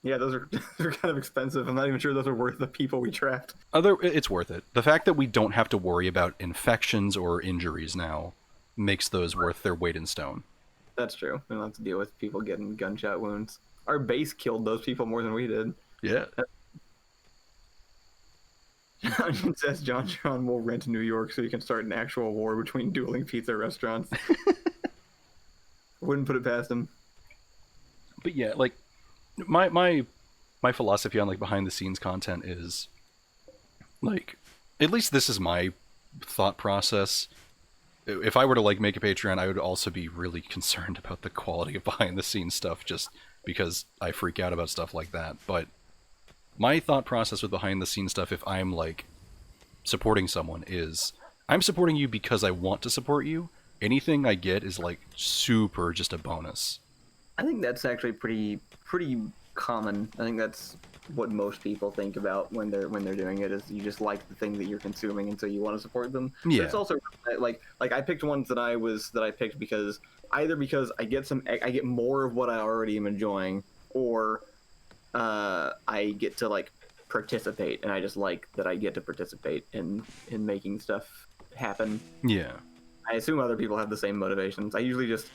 Yeah, those are kind of expensive. I'm not even sure those are worth the people we trapped. It's worth it. The fact that we don't have to worry about infections or injuries now makes those worth their weight in stone. That's true. We don't have to deal with people getting gunshot wounds. Our base killed those people more than we did. Yeah. John says John will rent New York so he can start an actual war between dueling pizza restaurants. Wouldn't put it past him. But yeah, like my philosophy on like behind the scenes content is like, at least this is my thought process. If I were to like make a Patreon, I would also be really concerned about the quality of behind the scenes stuff, just because I freak out about stuff like that. But my thought process with behind the scenes stuff, if I'm like supporting someone, is I'm supporting you because I want to support you. Anything I get is like super just a bonus. I think that's actually pretty common. I think that's what most people think about when they're doing it, is you just like the thing that you're consuming and so you want to support them. Yeah. But it's also like I picked ones that I picked because either because I get more of what I already am enjoying, or I get to like participate, and I just like that I get to participate in making stuff happen. Yeah. I assume other people have the same motivations. I usually just...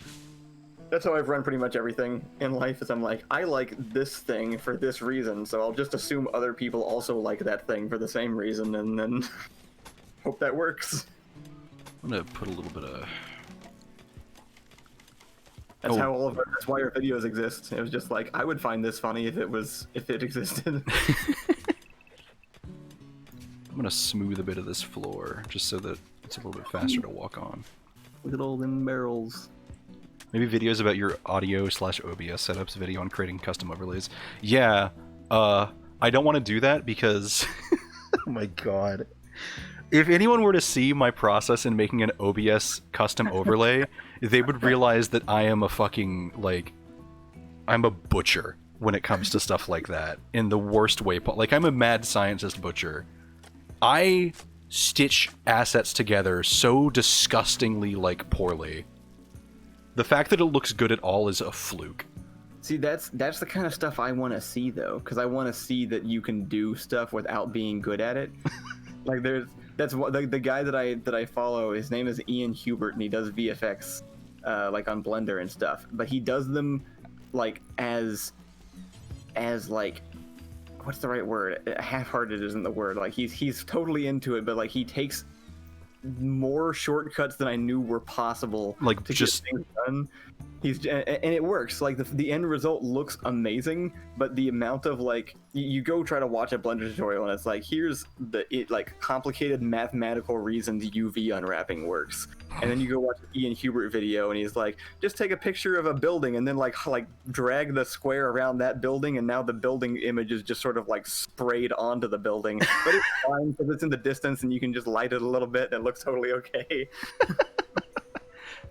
That's how I've run pretty much everything in life, is I'm like, I like this thing for this reason, so I'll just assume other people also like that thing for the same reason, and then hope that works. I'm gonna put a little bit of... That's how that's why our videos exist. It was just like, I would find this funny if it existed. I'm gonna smooth a bit of this floor, just so that it's a little bit faster to walk on. Look at all them barrels. Maybe videos about your audio/OBS setups, video on creating custom overlays. Yeah, I don't want to do that because... oh my god. If anyone were to see my process in making an OBS custom overlay, they would realize that I am a fucking, like... I'm a butcher when it comes to stuff like that. In the worst way. Like, I'm a mad scientist butcher. I stitch assets together so disgustingly, like, poorly. The fact that it looks good at all is a fluke. See, that's the kind of stuff I want to see, though, because I want to see that you can do stuff without being good at it. Like, that's what the guy that I follow. His name is Ian Hubert, and he does VFX, like on Blender and stuff. But he does them like as like, what's the right word? Half-hearted isn't the word. Like he's totally into it, but like he takes more shortcuts than I knew were possible, like, to just get things done. And it works. Like the end result looks amazing, but the amount of like you go try to watch a Blender tutorial and it's like, here's like complicated mathematical reasons UV unwrapping works, and then you go watch an Ian Hubert video and he's like, just take a picture of a building and then like drag the square around that building, and now the building image is just sort of like sprayed onto the building, but it's fine because it's in the distance and you can just light it a little bit and it looks totally okay.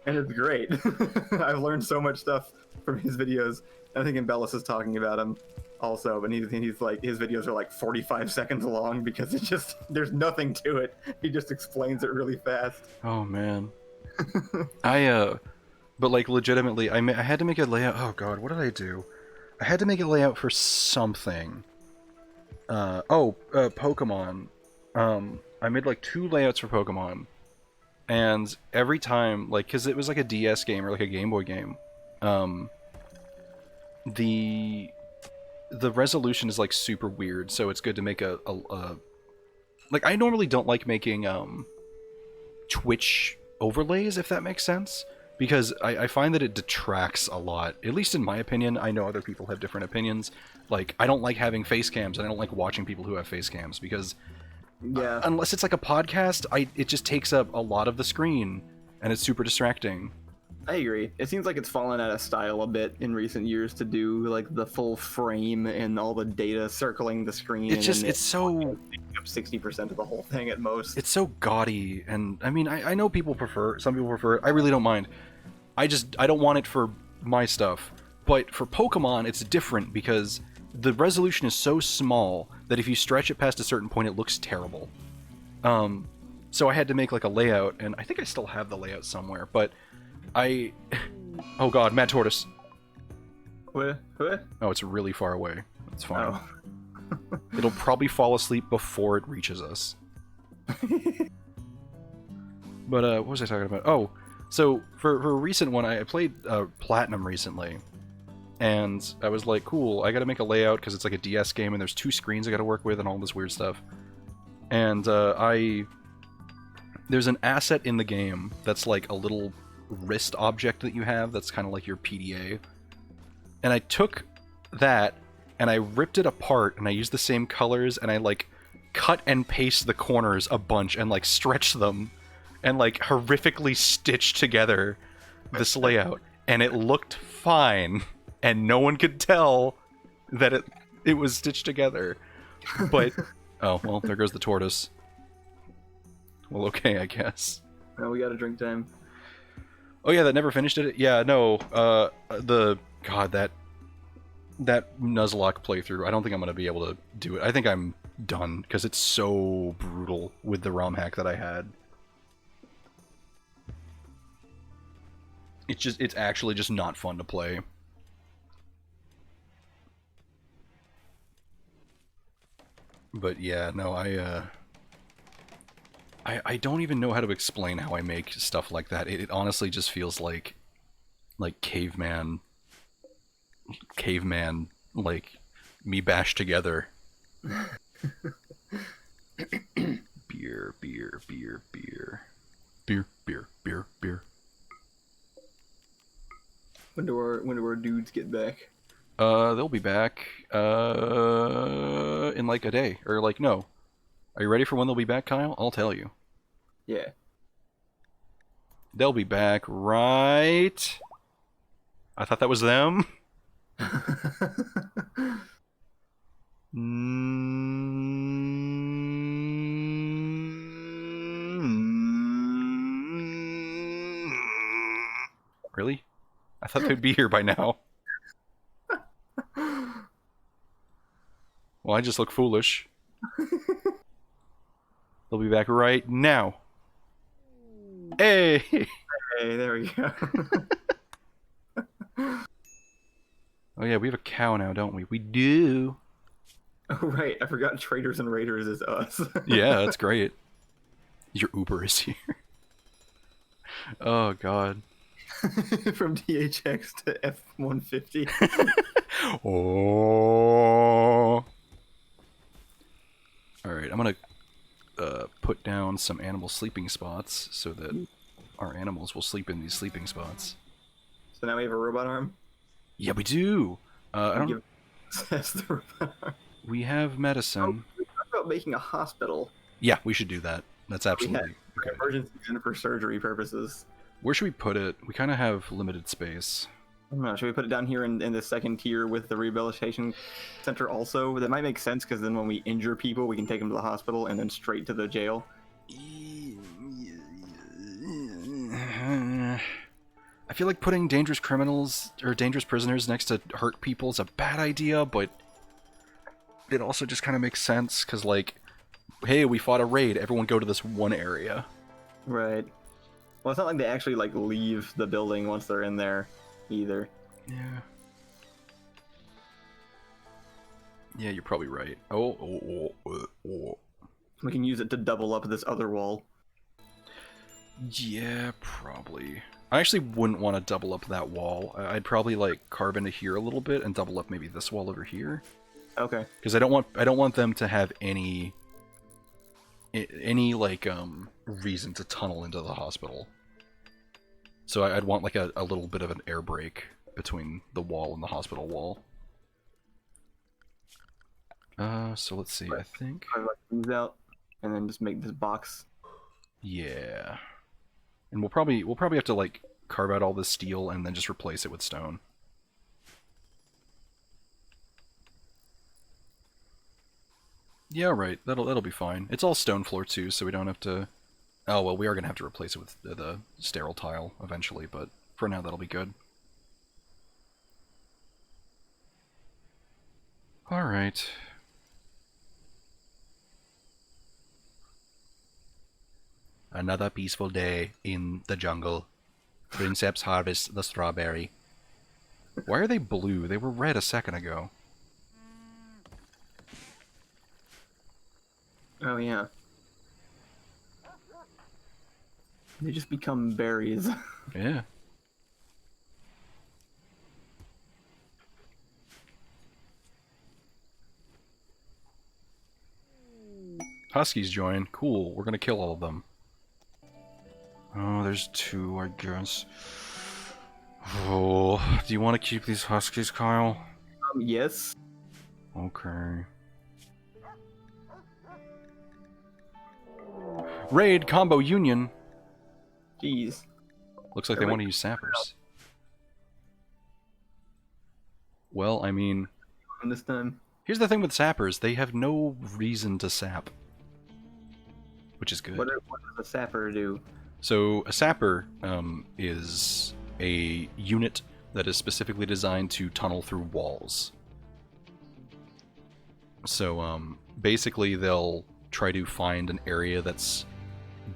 And it's great. I've learned so much stuff from his videos. I think Embellis is talking about him also, but he's like, his videos are like 45 seconds long because it's just, there's nothing to it. He just explains it really fast. Oh man. But like legitimately, I had to make a layout. Oh god, what did I do? I had to make a layout for something. Pokemon. I made like 2 layouts for Pokemon. And every time, like, because it was like a DS game or like a Game Boy game, the resolution is like super weird, so it's good to make a like, I normally don't like making Twitch overlays, if that makes sense, because I find that it detracts a lot, at least in my opinion. I know other people have different opinions. Like, I don't like having face cams, and I don't like watching people who have face cams, because Yeah. unless it's like a podcast, it just takes up a lot of the screen, and it's super distracting. I agree. It seems like it's fallen out of style a bit in recent years to do like the full frame and all the data circling the screen. It's just, it's so... 60% of the whole thing at most. It's so gaudy, and I mean, I know some people prefer it. I really don't mind. I don't want it for my stuff. But for Pokemon, it's different because the resolution is so small that if you stretch it past a certain point, it looks terrible. So I had to make like a layout, and I think I still have the layout somewhere, but oh god, Mad Tortoise. What? Oh, it's really far away. It's fine. Oh. It'll probably fall asleep before it reaches us. But what was I talking about? Oh, so for a recent one, I played Platinum recently, and I was like, cool, I gotta make a layout because it's like a DS game and there's 2 screens I gotta work with and all this weird stuff. And there's an asset in the game that's like a little wrist object that you have that's kind of like your PDA. And I took that and I ripped it apart and I used the same colors and I like cut and paste the corners a bunch and like stretched them and like horrifically stitched together this layout, and it looked fine and no one could tell that it was stitched together. But oh well, there goes the tortoise. Well, okay, I guess. Oh, we got a drink time. Oh yeah, that never finished it. Yeah, no. That Nuzlocke playthrough, I don't think I'm gonna be able to do it. I think I'm done because it's so brutal with the ROM hack that I had. It's actually just not fun to play. But yeah, no, I don't even know how to explain how I make stuff like that. It honestly just feels like caveman, like me bashed together. Beer. When do our dudes get back? They'll be back in like a day, or like, no. Are you ready for when they'll be back, Kyle? I'll tell you. Yeah. They'll be back right... I thought that was them. Really? I thought they'd be here by now. Well, I just look foolish. They'll be back right now. Hey! Hey, there we go. Oh yeah, we have a cow now, don't we? We do. Oh right, I forgot Traders and Raiders is us. Yeah, that's great. Your Uber is here. Oh god. From DHX to F-150. Oh. Alright, I'm gonna put down some animal sleeping spots so that our animals will sleep in these sleeping spots. So now we have a robot arm? Yeah, we do! I don't... That's the robot arm. We have medicine. We talked about making a hospital. Yeah, we should do that. That's absolutely... For emergency and for surgery purposes. Where should we put it? We kind of have limited space. I don't know, should we put it down here in the second tier with the rehabilitation center also? That might make sense, because then when we injure people, we can take them to the hospital and then straight to the jail. I feel like putting dangerous criminals or dangerous prisoners next to hurt people is a bad idea, but it also just kind of makes sense, because, like, hey, we fought a raid, everyone go to this one area. Right. Well, it's not like they actually, like, leave the building once they're in there, either. Yeah. Yeah, you're probably right. Oh. We can use it to double up this other wall. Yeah, probably. I actually wouldn't want to double up that wall. I'd probably like carve into here a little bit and double up maybe this wall over here. Okay. Because I don't want them to have any like reason to tunnel into the hospital. So I'd want like a little bit of an air break between the wall and the hospital wall. So let's see. I think I like these out, and then just make this box. yeah. And we'll probably have to like carve out all this steel and then just replace it with stone. Yeah, right. That'll be fine. It's all stone floor too, so we don't have to. Oh well, we are gonna have to replace it with the sterile tile eventually, but for now that'll be good. All right. Another peaceful day in the jungle. Princeps harvests the strawberry. Why are they blue? They were red a second ago. Oh yeah. They just become berries. Yeah. Huskies join. Cool. We're gonna kill all of them. Oh, there's two, I guess. Oh, do you want to keep these huskies, Kyle? Yes. Okay. Raid combo union. Jeez. Looks like they want to use sappers. Well, I mean, And this time. here's the thing with sappers: they have no reason to sap, which is good. What does a sapper do? So a sapper is a unit that is specifically designed to tunnel through walls. So basically they'll try to find an area that's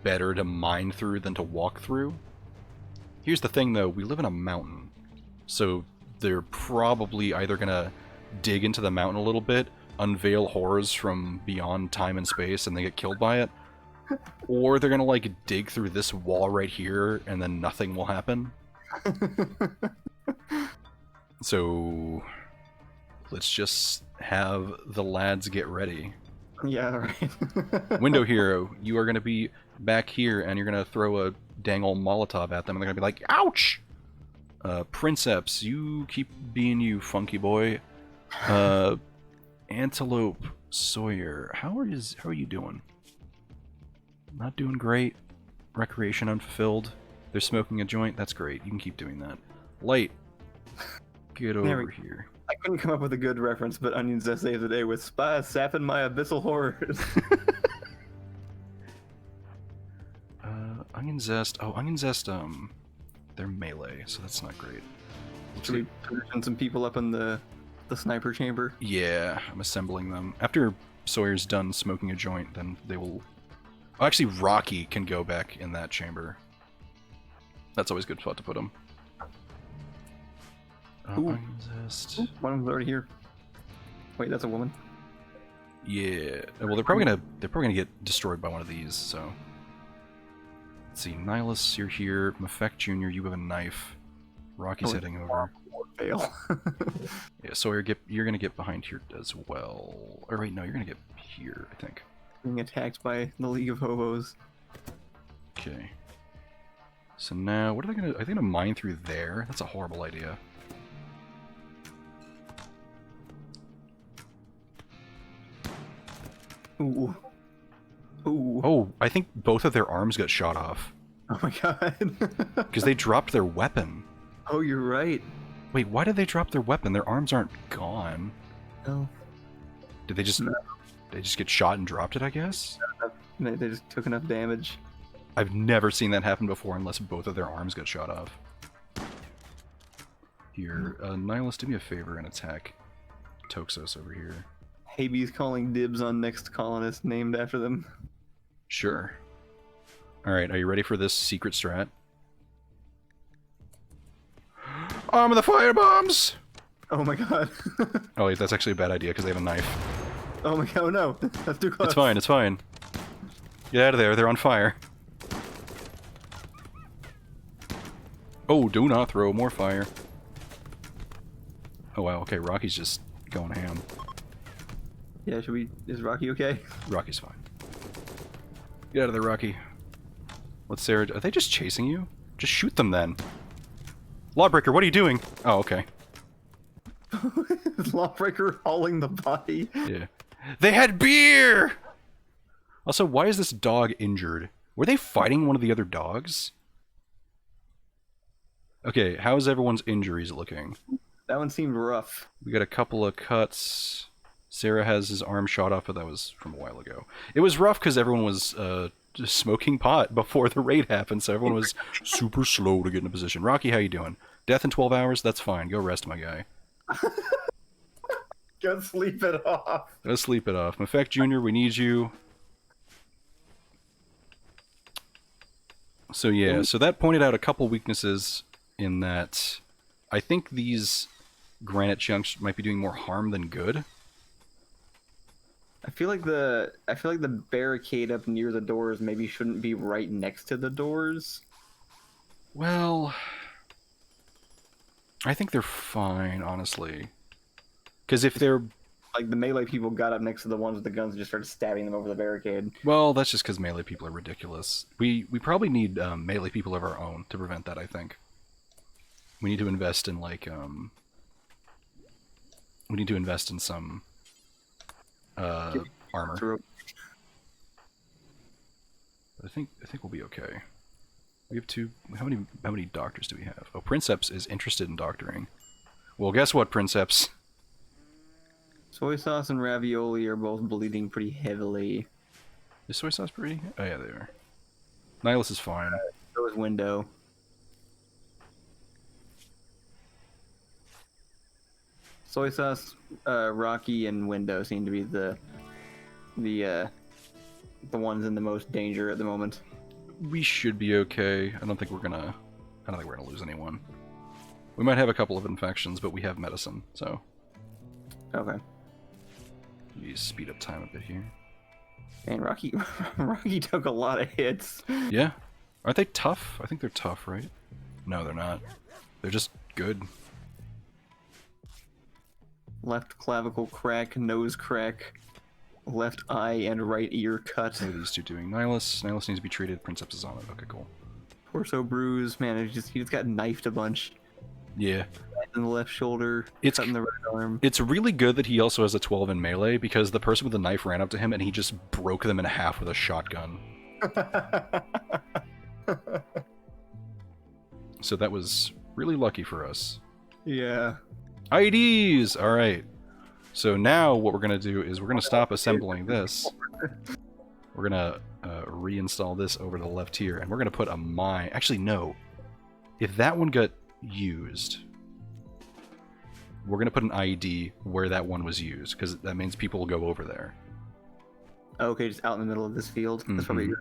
better to mine through than to walk through. Here's the thing though, we live in a mountain. So they're probably either gonna dig into the mountain a little bit, unveil horrors from beyond time and space, and they get killed by it. Or they're gonna like dig through this wall right here and then nothing will happen. So let's just have the lads get ready. Yeah, right. Window Hero, you are gonna be back here and you're gonna throw a dang old Molotov at them and they're gonna be like, ouch! Princeps, you keep being you, funky boy. Antelope Sawyer, how are you doing? Not doing great. Recreation unfulfilled. They're smoking a joint. That's great. You can keep doing that. Light, get over here. I couldn't come up with a good reference, but Onion's essay of the day was "Spies sapping my abyssal horrors." Onion Zest. Oh, Onion Zest. They're melee, so that's not great. Should we position some people up in the sniper chamber? Yeah, I'm assembling them. After Sawyer's done smoking a joint, then they will. Oh, actually, Rocky can go back in that chamber. That's always a good spot to put him. Onion Zest. Ooh, one of them's already here. Wait, that's a woman. Yeah. Well, they're probably gonna get destroyed by one of these. So. Let's see. Nihilus, you're here. Mafek Jr., you have a knife. Rocky's heading over. Fail. Yeah. Sawyer, you're gonna get behind here as well. Or wait, no, you're gonna get here, I think. Being attacked by the League of Hobos. Okay. So now, what are they gonna? Are they gonna mine through there? That's a horrible idea. Ooh. Ooh. Oh, I think both of their arms got shot off. Oh my god. Because they dropped their weapon. Oh, you're right. Wait, why did they drop their weapon? Their arms aren't gone. No. Did they just... No. They just get shot and dropped it, I guess? They just took enough damage. I've never seen that happen before unless both of their arms got shot off. Here, Nihilus, do me a favor and attack Toxos over here. Habe's calling dibs on next colonist named after them. Sure. Alright, are you ready for this secret strat? Arm of the firebombs! Oh my god. Oh wait, that's actually a bad idea because they have a knife. Oh my god, oh no. That's too close. It's fine, it's fine. Get out of there, they're on fire. Oh, do not throw more fire. Oh wow, okay, Rocky's just going ham. Yeah, should we... Is Rocky okay? Rocky's fine. Get out of there, Rocky. What's Sarah... Are they just chasing you? Just shoot them then. Lawbreaker, what are you doing? Oh, okay. Lawbreaker hauling the body. Yeah. They had beer! Also, why is this dog injured? Were they fighting one of the other dogs? Okay, how's everyone's injuries looking? That one seemed rough. We got a couple of cuts. Sarah has his arm shot off, but that was from a while ago. It was rough because everyone was just smoking pot before the raid happened, so everyone was super slow to get in a position. Rocky, how you doing? Death in 12 hours? That's fine. Go rest, my guy. Go sleep it off. Go sleep it off. Mafek Jr., we need you. So yeah, so that pointed out a couple weaknesses in that I think these granite chunks might be doing more harm than good. I feel like the barricade up near the doors maybe shouldn't be right next to the doors. Well, I think they're fine, honestly. Because if they're... Like, the melee people got up next to the ones with the guns and just started stabbing them over the barricade. Well, that's just because melee people are ridiculous. We probably need melee people of our own to prevent that, I think. We need to invest in, like, we need to invest in some... armor. I think we'll be okay. We have two. How many doctors do we have? Oh, Princeps is interested in doctoring. Well, guess what, Princeps? Soy sauce and ravioli are both bleeding pretty heavily. Is soy sauce pretty? Oh yeah, they are. Nihilus is fine. So is Window. Soy sauce, Rocky, and Window seem to be the ones in the most danger at the moment. We should be okay. I don't think we're gonna lose anyone. We might have a couple of infections, but we have medicine, so. Okay. We speed up time a bit here. And Rocky took a lot of hits. Yeah. Aren't they tough? I think they're tough, right? No, they're not. They're just good. Left clavicle crack, nose crack, left eye and right ear cut. What are these two doing? Nihilus needs to be treated. Princeps is on it. Okay, cool. Torso bruise. Man, he just got knifed a bunch. Yeah. In the left shoulder. It's cut in the right arm. It's really good that he also has a 12 in melee because the person with the knife ran up to him and he just broke them in half with a shotgun. So that was really lucky for us. Yeah. IEDs! Alright. So now what we're going to do is we're going to stop assembling this. We're going to reinstall this over to the left here, and we're going to put a mine. Actually, no. If that one got used, we're going to put an IED where that one was used, because that means people will go over there. Okay, just out in the middle of this field. That's probably good.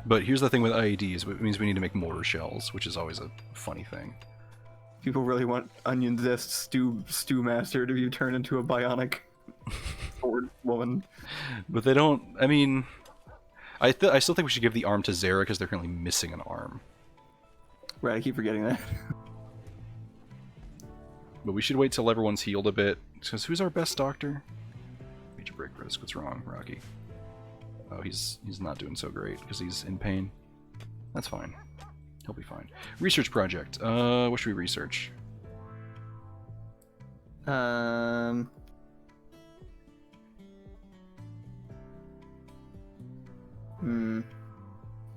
But here's the thing with IEDs. It means we need to make mortar shells, which is always a funny thing. People really want Onion Zest Stew Master to be turned into a bionic sword woman. But they don't... I mean... I still think we should give the arm to Zera because they're currently missing an arm. Right, I keep forgetting that. But we should wait till everyone's healed a bit. Because who's our best doctor? Major break risk. What's wrong, Rocky? Oh, he's not doing so great because he's in pain. That's fine. He'll be fine. Research project. What should we research? The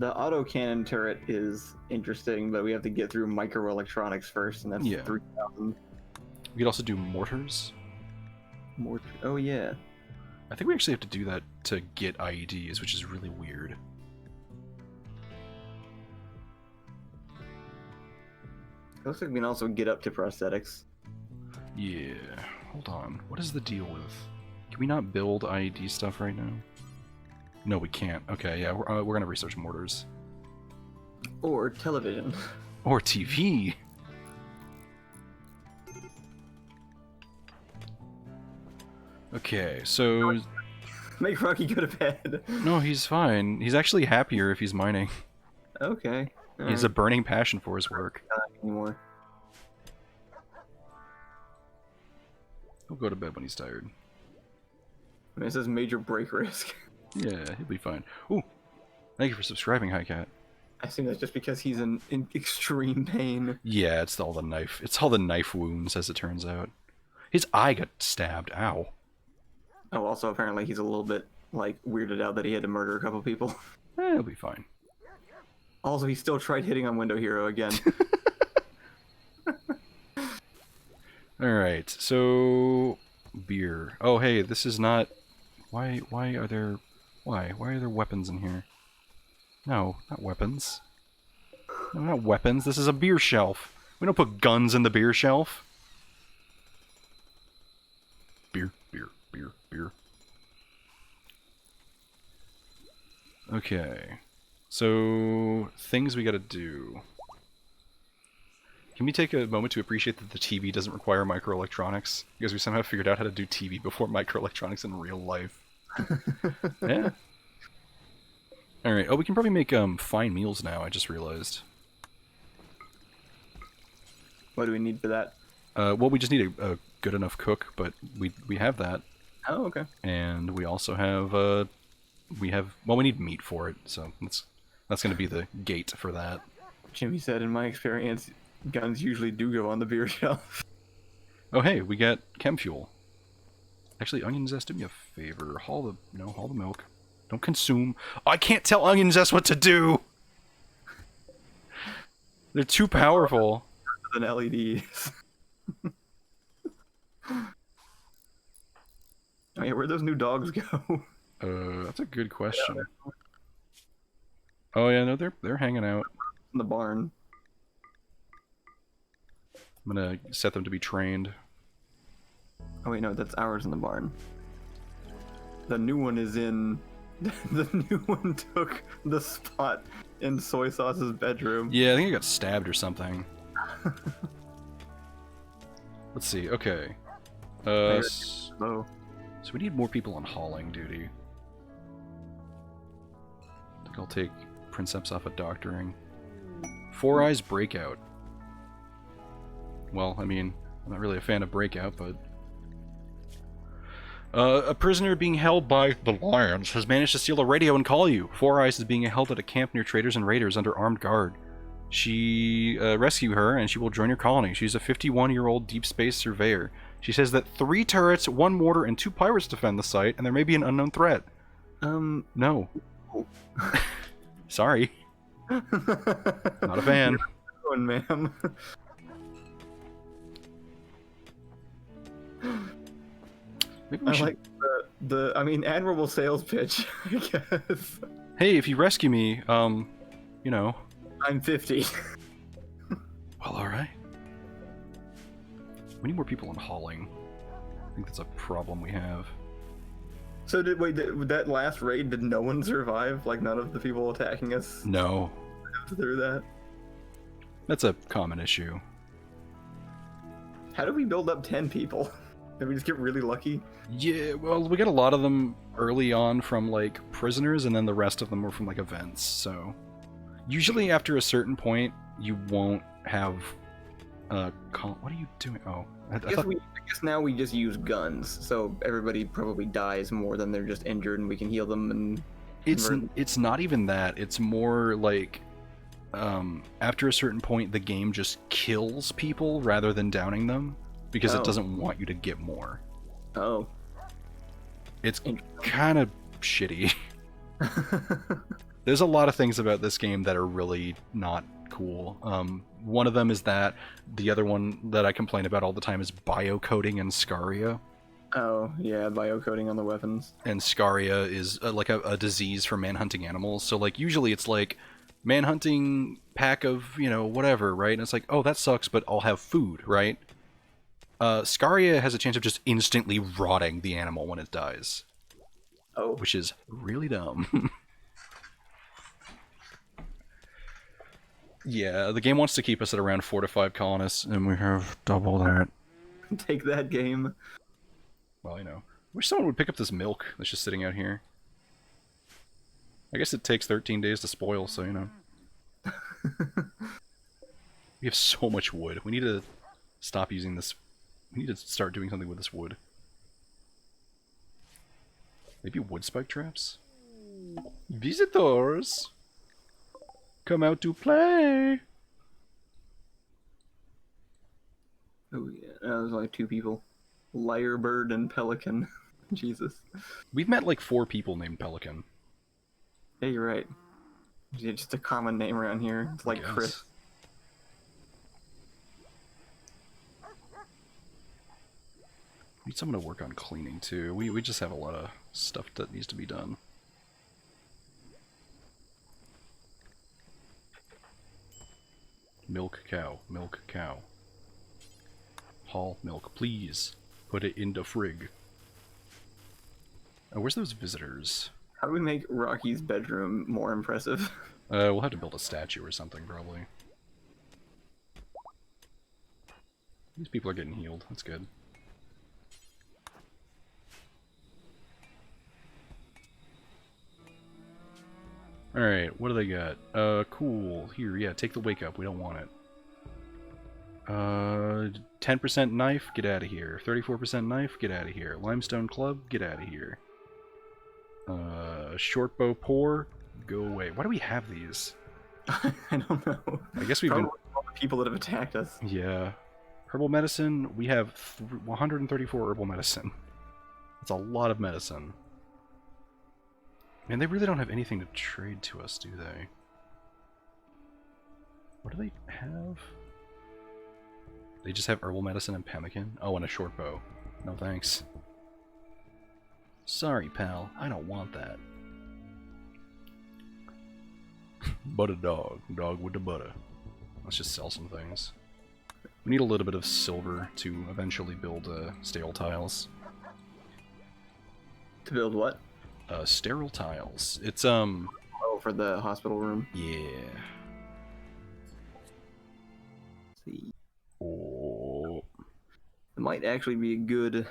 autocannon turret is interesting, but we have to get through microelectronics first, and that's 3,000. We could also do mortars. Oh yeah. I think we actually have to do that to get IEDs, which is really weird. Looks like we can also get up to prosthetics. Yeah. Hold on. What is the deal with... Can we not build IED stuff right now? No, we can't. Okay, yeah, we're going to research mortars. Or television. Or TV. Okay, so... Make Rocky go to bed. No, he's fine. He's actually happier if he's mining. Okay. He has a Alright. burning passion for his work. Not anymore. He'll go to bed when he's tired. I mean, it says major break risk. Yeah, he'll be fine. Ooh, thank you for subscribing, Hi Cat. I assume that's just because he's in extreme pain. Yeah, it's all the knife. It's all the knife wounds, as it turns out. His eye got stabbed. Ow. Oh, also apparently he's a little bit like weirded out that he had to murder a couple people. He'll be fine. Also, he still tried hitting on Window Hero again. Alright, so... beer. Oh, hey, this is not... Why are there weapons in here? No, not weapons. No, not weapons. This is a beer shelf. We don't put guns in the beer shelf. Beer, beer, beer, beer. Okay. So, things we gotta do. Can we take a moment to appreciate that the TV doesn't require microelectronics? Because we somehow figured out how to do TV before microelectronics in real life. Yeah. Alright, oh, we can probably make fine meals now, I just realized. What do we need for that? Well, we just need a good enough cook, but we have that. Oh, okay. And we also have, well, we need meat for it, so that's going to be the gate for that. Jimmy said, in my experience, guns usually do go on the beer shelf. Oh, hey, we got chem fuel. Actually, Onion Zest, do me a favor. Haul the milk. Don't consume. Oh, I can't tell Onion Zest what to do! They're too powerful. Than LEDs. Oh yeah, where'd those new dogs go? That's a good question. Oh yeah, no, they're hanging out. In the barn. I'm gonna set them to be trained. Oh wait, no, that's ours in the barn. The new one is in... The new one took the spot in Soy Sauce's bedroom. Yeah, I think I got stabbed or something. Let's see, okay. Oh. So we need more people on hauling duty. I think I'll take Princeps off of doctoring. Four Eyes Breakout. Well, I mean, I'm not really a fan of Breakout, but... a prisoner being held by the Lions has managed to steal a radio and call you. Four Eyes is being held at a camp near traders and raiders under armed guard. She rescue her and she will join your colony. She's a 51-year-old deep space surveyor. She says that 3 turrets, 1 mortar, and 2 pirates defend the site, and there may be an unknown threat. No. Sorry. Not a fan. Going, ma'am. Maybe we should... like I mean, admirable sales pitch, I guess. Hey, if you rescue me, you know... I'm 50. Well, alright. We need more people in hauling. I think that's a problem we have. So with that last raid, did no one survive? Like, none of the people attacking us No. through that? That's a common issue. How did we build up 10 people? Did we just get really lucky? Yeah, well, we got a lot of them early on from, like, prisoners, and then the rest of them were from, like, events, so... Usually after a certain point, you won't have... What are you doing? Oh, I guess now we just use guns, so everybody probably dies more than they're just injured, and we can heal them and... It's not even that. It's more like... after a certain point, the game just kills people rather than downing them, because it doesn't want you to get more. Oh. It's kind of shitty. There's a lot of things about this game that are really not cool. One of them is that. The other one that I complain about all the time is biocoding and scaria. Oh, yeah, biocoding on the weapons. And scaria is like a disease for manhunting animals. So, like, usually it's like manhunting pack of, you know, whatever, right? And it's like, oh, that sucks, but I'll have food, right? Scaria has a chance of just instantly rotting the animal when it dies. Oh. Which is really dumb. Yeah, the game wants to keep us at around 4 to 5 colonists, and we have double that. Take that, game. Well, you know. Wish someone would pick up this milk that's just sitting out here. I guess it takes 13 days to spoil, so, you know. We have so much wood. We need to stop using this. We need to start doing something with this wood. Maybe wood spike traps? Visitors! Come out to play! Oh yeah, there's only 2 people. Lyrebird and Pelican. Jesus. We've met like 4 people named Pelican. Yeah, you're right. It's just a common name around here. It's like Chris. Need someone to work on cleaning too. We just have a lot of stuff that needs to be done. Milk cow, milk cow. Haul milk, please. Put it in the frig. Oh, where's those visitors? How do we make Rocky's bedroom more impressive? We'll have to build a statue or something, probably. These people are getting healed. That's good. Alright, what do they got? Cool. Here, yeah, take the wake up. We don't want it. 10% knife, get out of here. 34% knife, get out of here. Limestone club, get out of here. Short bow pour, go away. Why do we have these? I don't know. I guess we've been... all the people that have attacked us. Yeah. Herbal medicine, we have 134 herbal medicine. That's a lot of medicine. Man, they really don't have anything to trade to us, do they? What do they have? They just have herbal medicine and pemmican? Oh, and a short bow. No thanks. Sorry, pal. I don't want that. Butter dog. Dog with the butter. Let's just sell some things. We need a little bit of silver to eventually build stale tiles. To build what? Sterile tiles. It's, Oh, for the hospital room? Yeah. Let's see. Oh. It might actually be a good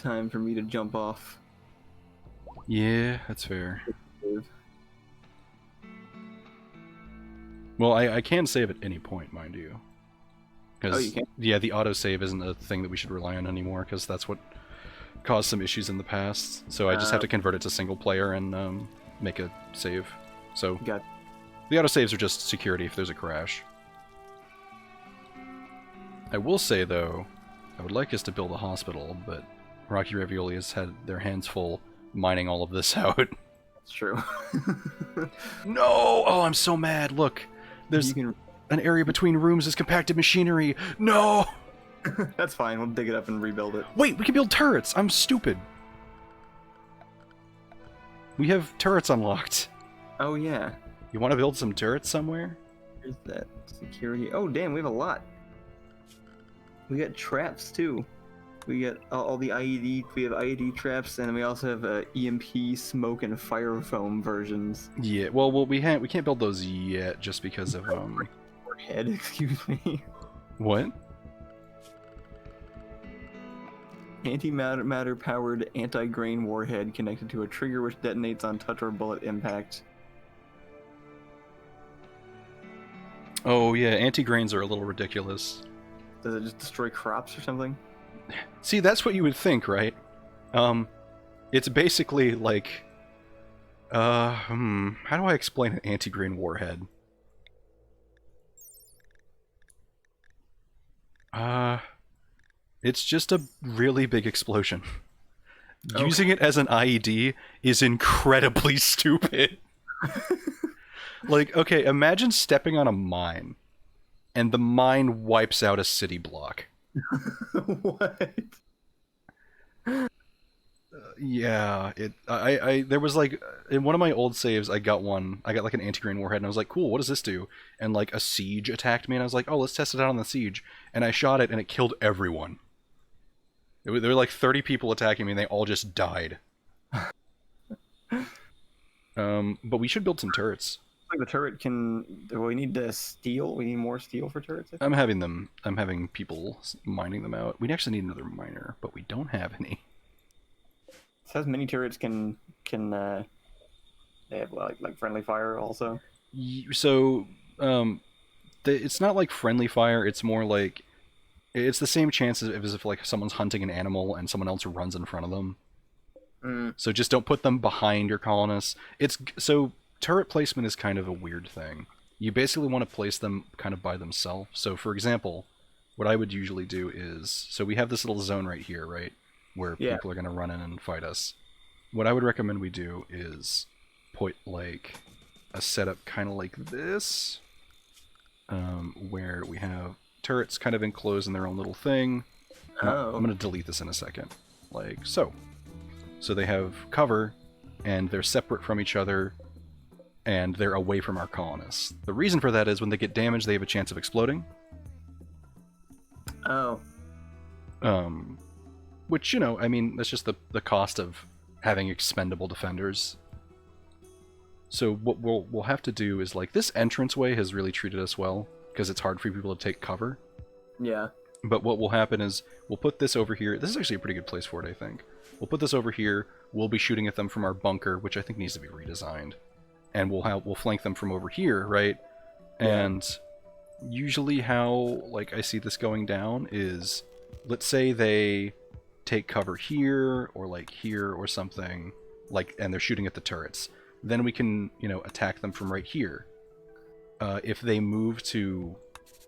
time for me to jump off. Yeah, that's fair. Well, I can save at any point, mind you. Oh, you can? Yeah, the autosave isn't a thing that we should rely on anymore, because that's what caused some issues in the past. So I just have to convert it to single player and make a save. So Got the autosaves are just security if there's a crash. I will say, though, I would like us to build a hospital, but Rocky Ravioli has had their hands full mining all of this out. That's true. No! Oh, I'm so mad. Look, there's an area between rooms is compacted machinery. No! That's fine. We'll dig it up and rebuild it. Wait, we can build turrets. I'm stupid. We have turrets unlocked. Oh, yeah. You want to build some turrets somewhere? Here's that security. Oh, damn, we have a lot. We got traps, too. We got all the IED. We have IED traps, and we also have EMP, smoke, and fire foam versions. Yeah, well, we can't build those yet just because of, Head, excuse me. What? Antimatter powered anti-grain warhead connected to a trigger which detonates on touch or bullet impact. Oh yeah, anti-grains are a little ridiculous. Does it just destroy crops or something? See, that's what you would think, right? It's basically like, how do I explain an anti-grain warhead? It's just a really big explosion. Okay. Using it as an IED is incredibly stupid. Like, okay, imagine stepping on a mine, and the mine wipes out a city block. What? Yeah, there was like, in one of my old saves, I got like an anti-grain warhead, and I was like, cool, what does this do? And like a siege attacked me, and I was like, oh, let's test it out on the siege. And I shot it, and it killed everyone. There were like 30 people attacking me, and they all just died. But we should build some turrets. Like the turret can... Do we need steel? We need more steel for turrets? I'm having people mining them out. We actually need another miner, but we don't have any. It says mini turrets can they have like friendly fire also? So, the it's not like friendly fire. It's more like it's the same chance as if like someone's hunting an animal and someone else runs in front of them. So just don't put them behind your colonists. So turret placement is kind of a weird thing. You basically want to place them kind of by themselves. So for example, what I would usually do is, so we have this little zone right here, right, where people are going to run in and fight us. What I would recommend we do is put like a setup kind of like this, where we have turrets kind of enclosed in their own little thing. I'm going to delete this in a second. Like so. So they have cover, and they're separate from each other, and they're away from our colonists. The reason for that is when they get damaged, they have a chance of exploding. Oh. Which, you know, I mean, that's just the cost of having expendable defenders. So what we'll have to do is, like, this entranceway has really treated us well, because it's hard for people to take cover. Yeah. But what will happen is, we'll put this over here. This is actually a pretty good place for it, I think. We'll put this over here. We'll be shooting at them from our bunker, which I think needs to be redesigned. And we'll flank them from over here, right? Yeah. And usually how, like, I see this going down is, let's say they take cover here, or like here, or something, like, and they're shooting at the turrets. Then we can, you know, attack them from right here. If they move to,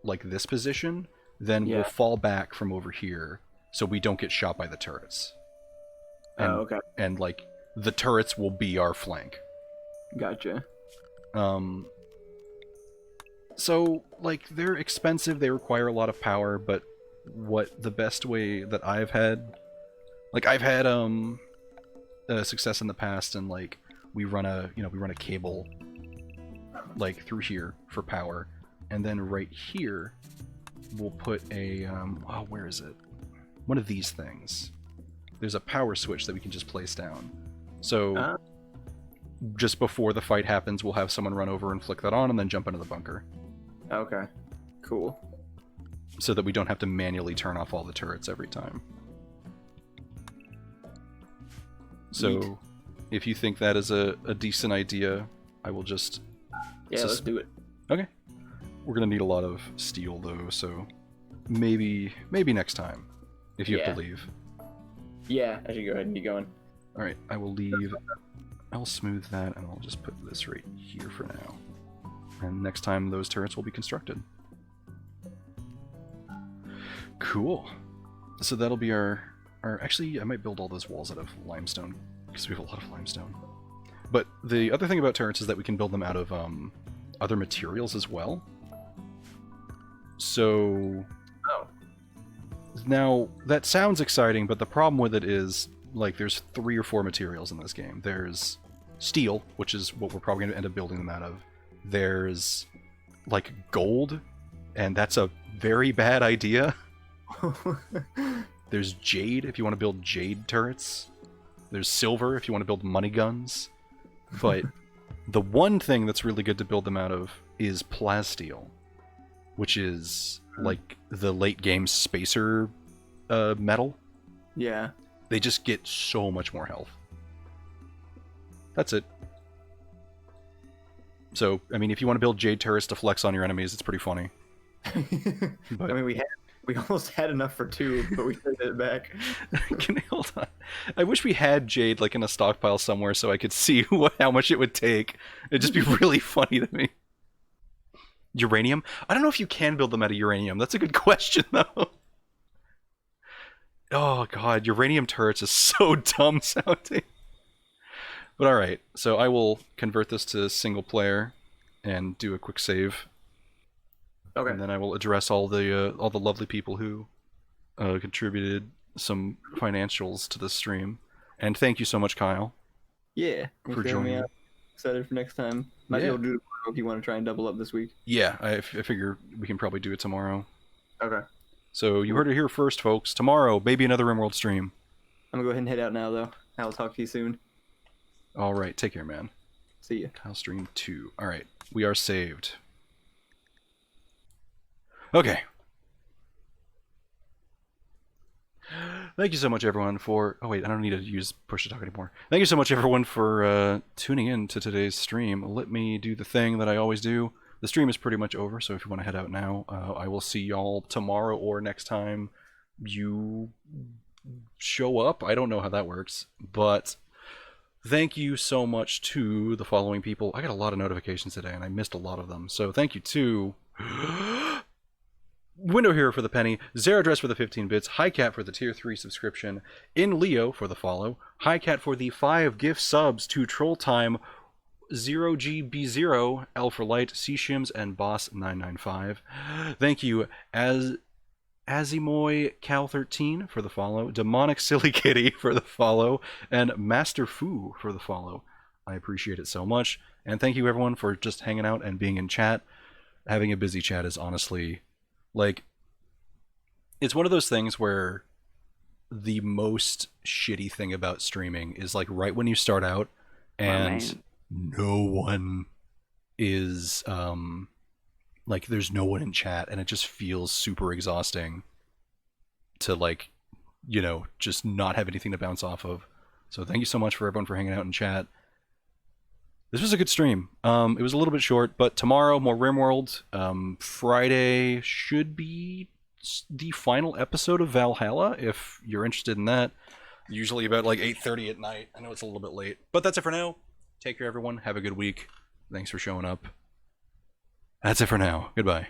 like, this position, then we'll fall back from over here, so we don't get shot by the turrets. And, okay. And, like, the turrets will be our flank. Gotcha. So, like, they're expensive, they require a lot of power, but what the best way that I've had... Like, I've had, success in the past, and, like, we run a cable, like, through here for power, and then right here, we'll put a, where is it? One of these things. There's a power switch that we can just place down. So, just before the fight happens, we'll have someone run over and flick that on, and then jump into the bunker. Okay. Cool. So that we don't have to manually turn off all the turrets every time. So, if you think that is a decent idea, I will just... Yeah, let's do it. Okay. We're gonna need a lot of steel, though, so maybe next time, if you have to leave. Yeah, I should go ahead and get going. Alright, I will leave. I'll smooth that, and I'll just put this right here for now. And next time, those turrets will be constructed. Cool. So that'll be our... Actually, I might build all those walls out of limestone, because we have a lot of limestone. But the other thing about turrets is that we can build them out of other materials as well. So... Now, that sounds exciting, but the problem with it is, like, there's 3 or 4 materials in this game. There's steel, which is what we're probably going to end up building them out of. There's, like, gold, and that's a very bad idea. There's jade, if you want to build jade turrets. There's silver, if you want to build money guns. But the one thing that's really good to build them out of is plasteel, which is, like, the late game spacer metal. Yeah. They just get so much more health. That's it. So, I mean, if you want to build jade turrets to flex on your enemies, it's pretty funny. But... I mean, we almost had enough for 2, but we turned it back. Hold on. I wish we had jade, like, in a stockpile somewhere so I could see how much it would take. It'd just be really funny to me. Uranium? I don't know if you can build them out of uranium. That's a good question, though. Oh, God. Uranium turrets is so dumb sounding. But alright. So I will convert this to single player and do a quick save. Okay. And then I will address all the lovely people who contributed some financials to this stream. And thank you so much, Kyle. Yeah. For joining me. Excited for next time. Might be able to do it if you want to try and double up this week. Yeah, I figure we can probably do it tomorrow. Okay. So you heard it here first, folks. Tomorrow, maybe another Rimworld stream. I'm gonna go ahead and head out now, though. I'll talk to you soon. All right, take care, man. See ya. Kyle stream 2. All right, we are saved. Okay. Thank you so much, everyone, for... Oh, wait, I don't need to use push to talk anymore. Thank you so much, everyone, for tuning in to today's stream. Let me do the thing that I always do. the stream is pretty much over, so if you want to head out now, I will see y'all tomorrow or next time you show up. I don't know how that works, but thank you so much to the following people. I got a lot of notifications today, and I missed a lot of them, so thank you to Window Hero for the penny, Zero Dress for the 15 bits, Highcat for the tier 3 subscription, In Leo for the follow, Highcat for the 5 gift subs to Troll Time, 0GB0, L for Light, C Shims, and Boss995. Thank you Azimoy Cal13 for the follow, Demonic Silly Kitty for the follow, and Master Fu for the follow. I appreciate it so much, and thank you everyone for just hanging out and being in chat. Having a busy chat is honestly, like, it's one of those things where the most shitty thing about streaming is like right when you start out and no one is like there's no one in chat, and it just feels super exhausting to, like, you know, just not have anything to bounce off of. So thank you so much for everyone for hanging out in chat. This was a good stream. It was a little bit short, but tomorrow more Rimworld. Friday should be the final episode of Valhalla, if you're interested in that. Usually about like 8:30 at night. I know it's a little bit late, but that's it for now. Take care, everyone. Have a good week. Thanks for showing up. That's it for now. Goodbye.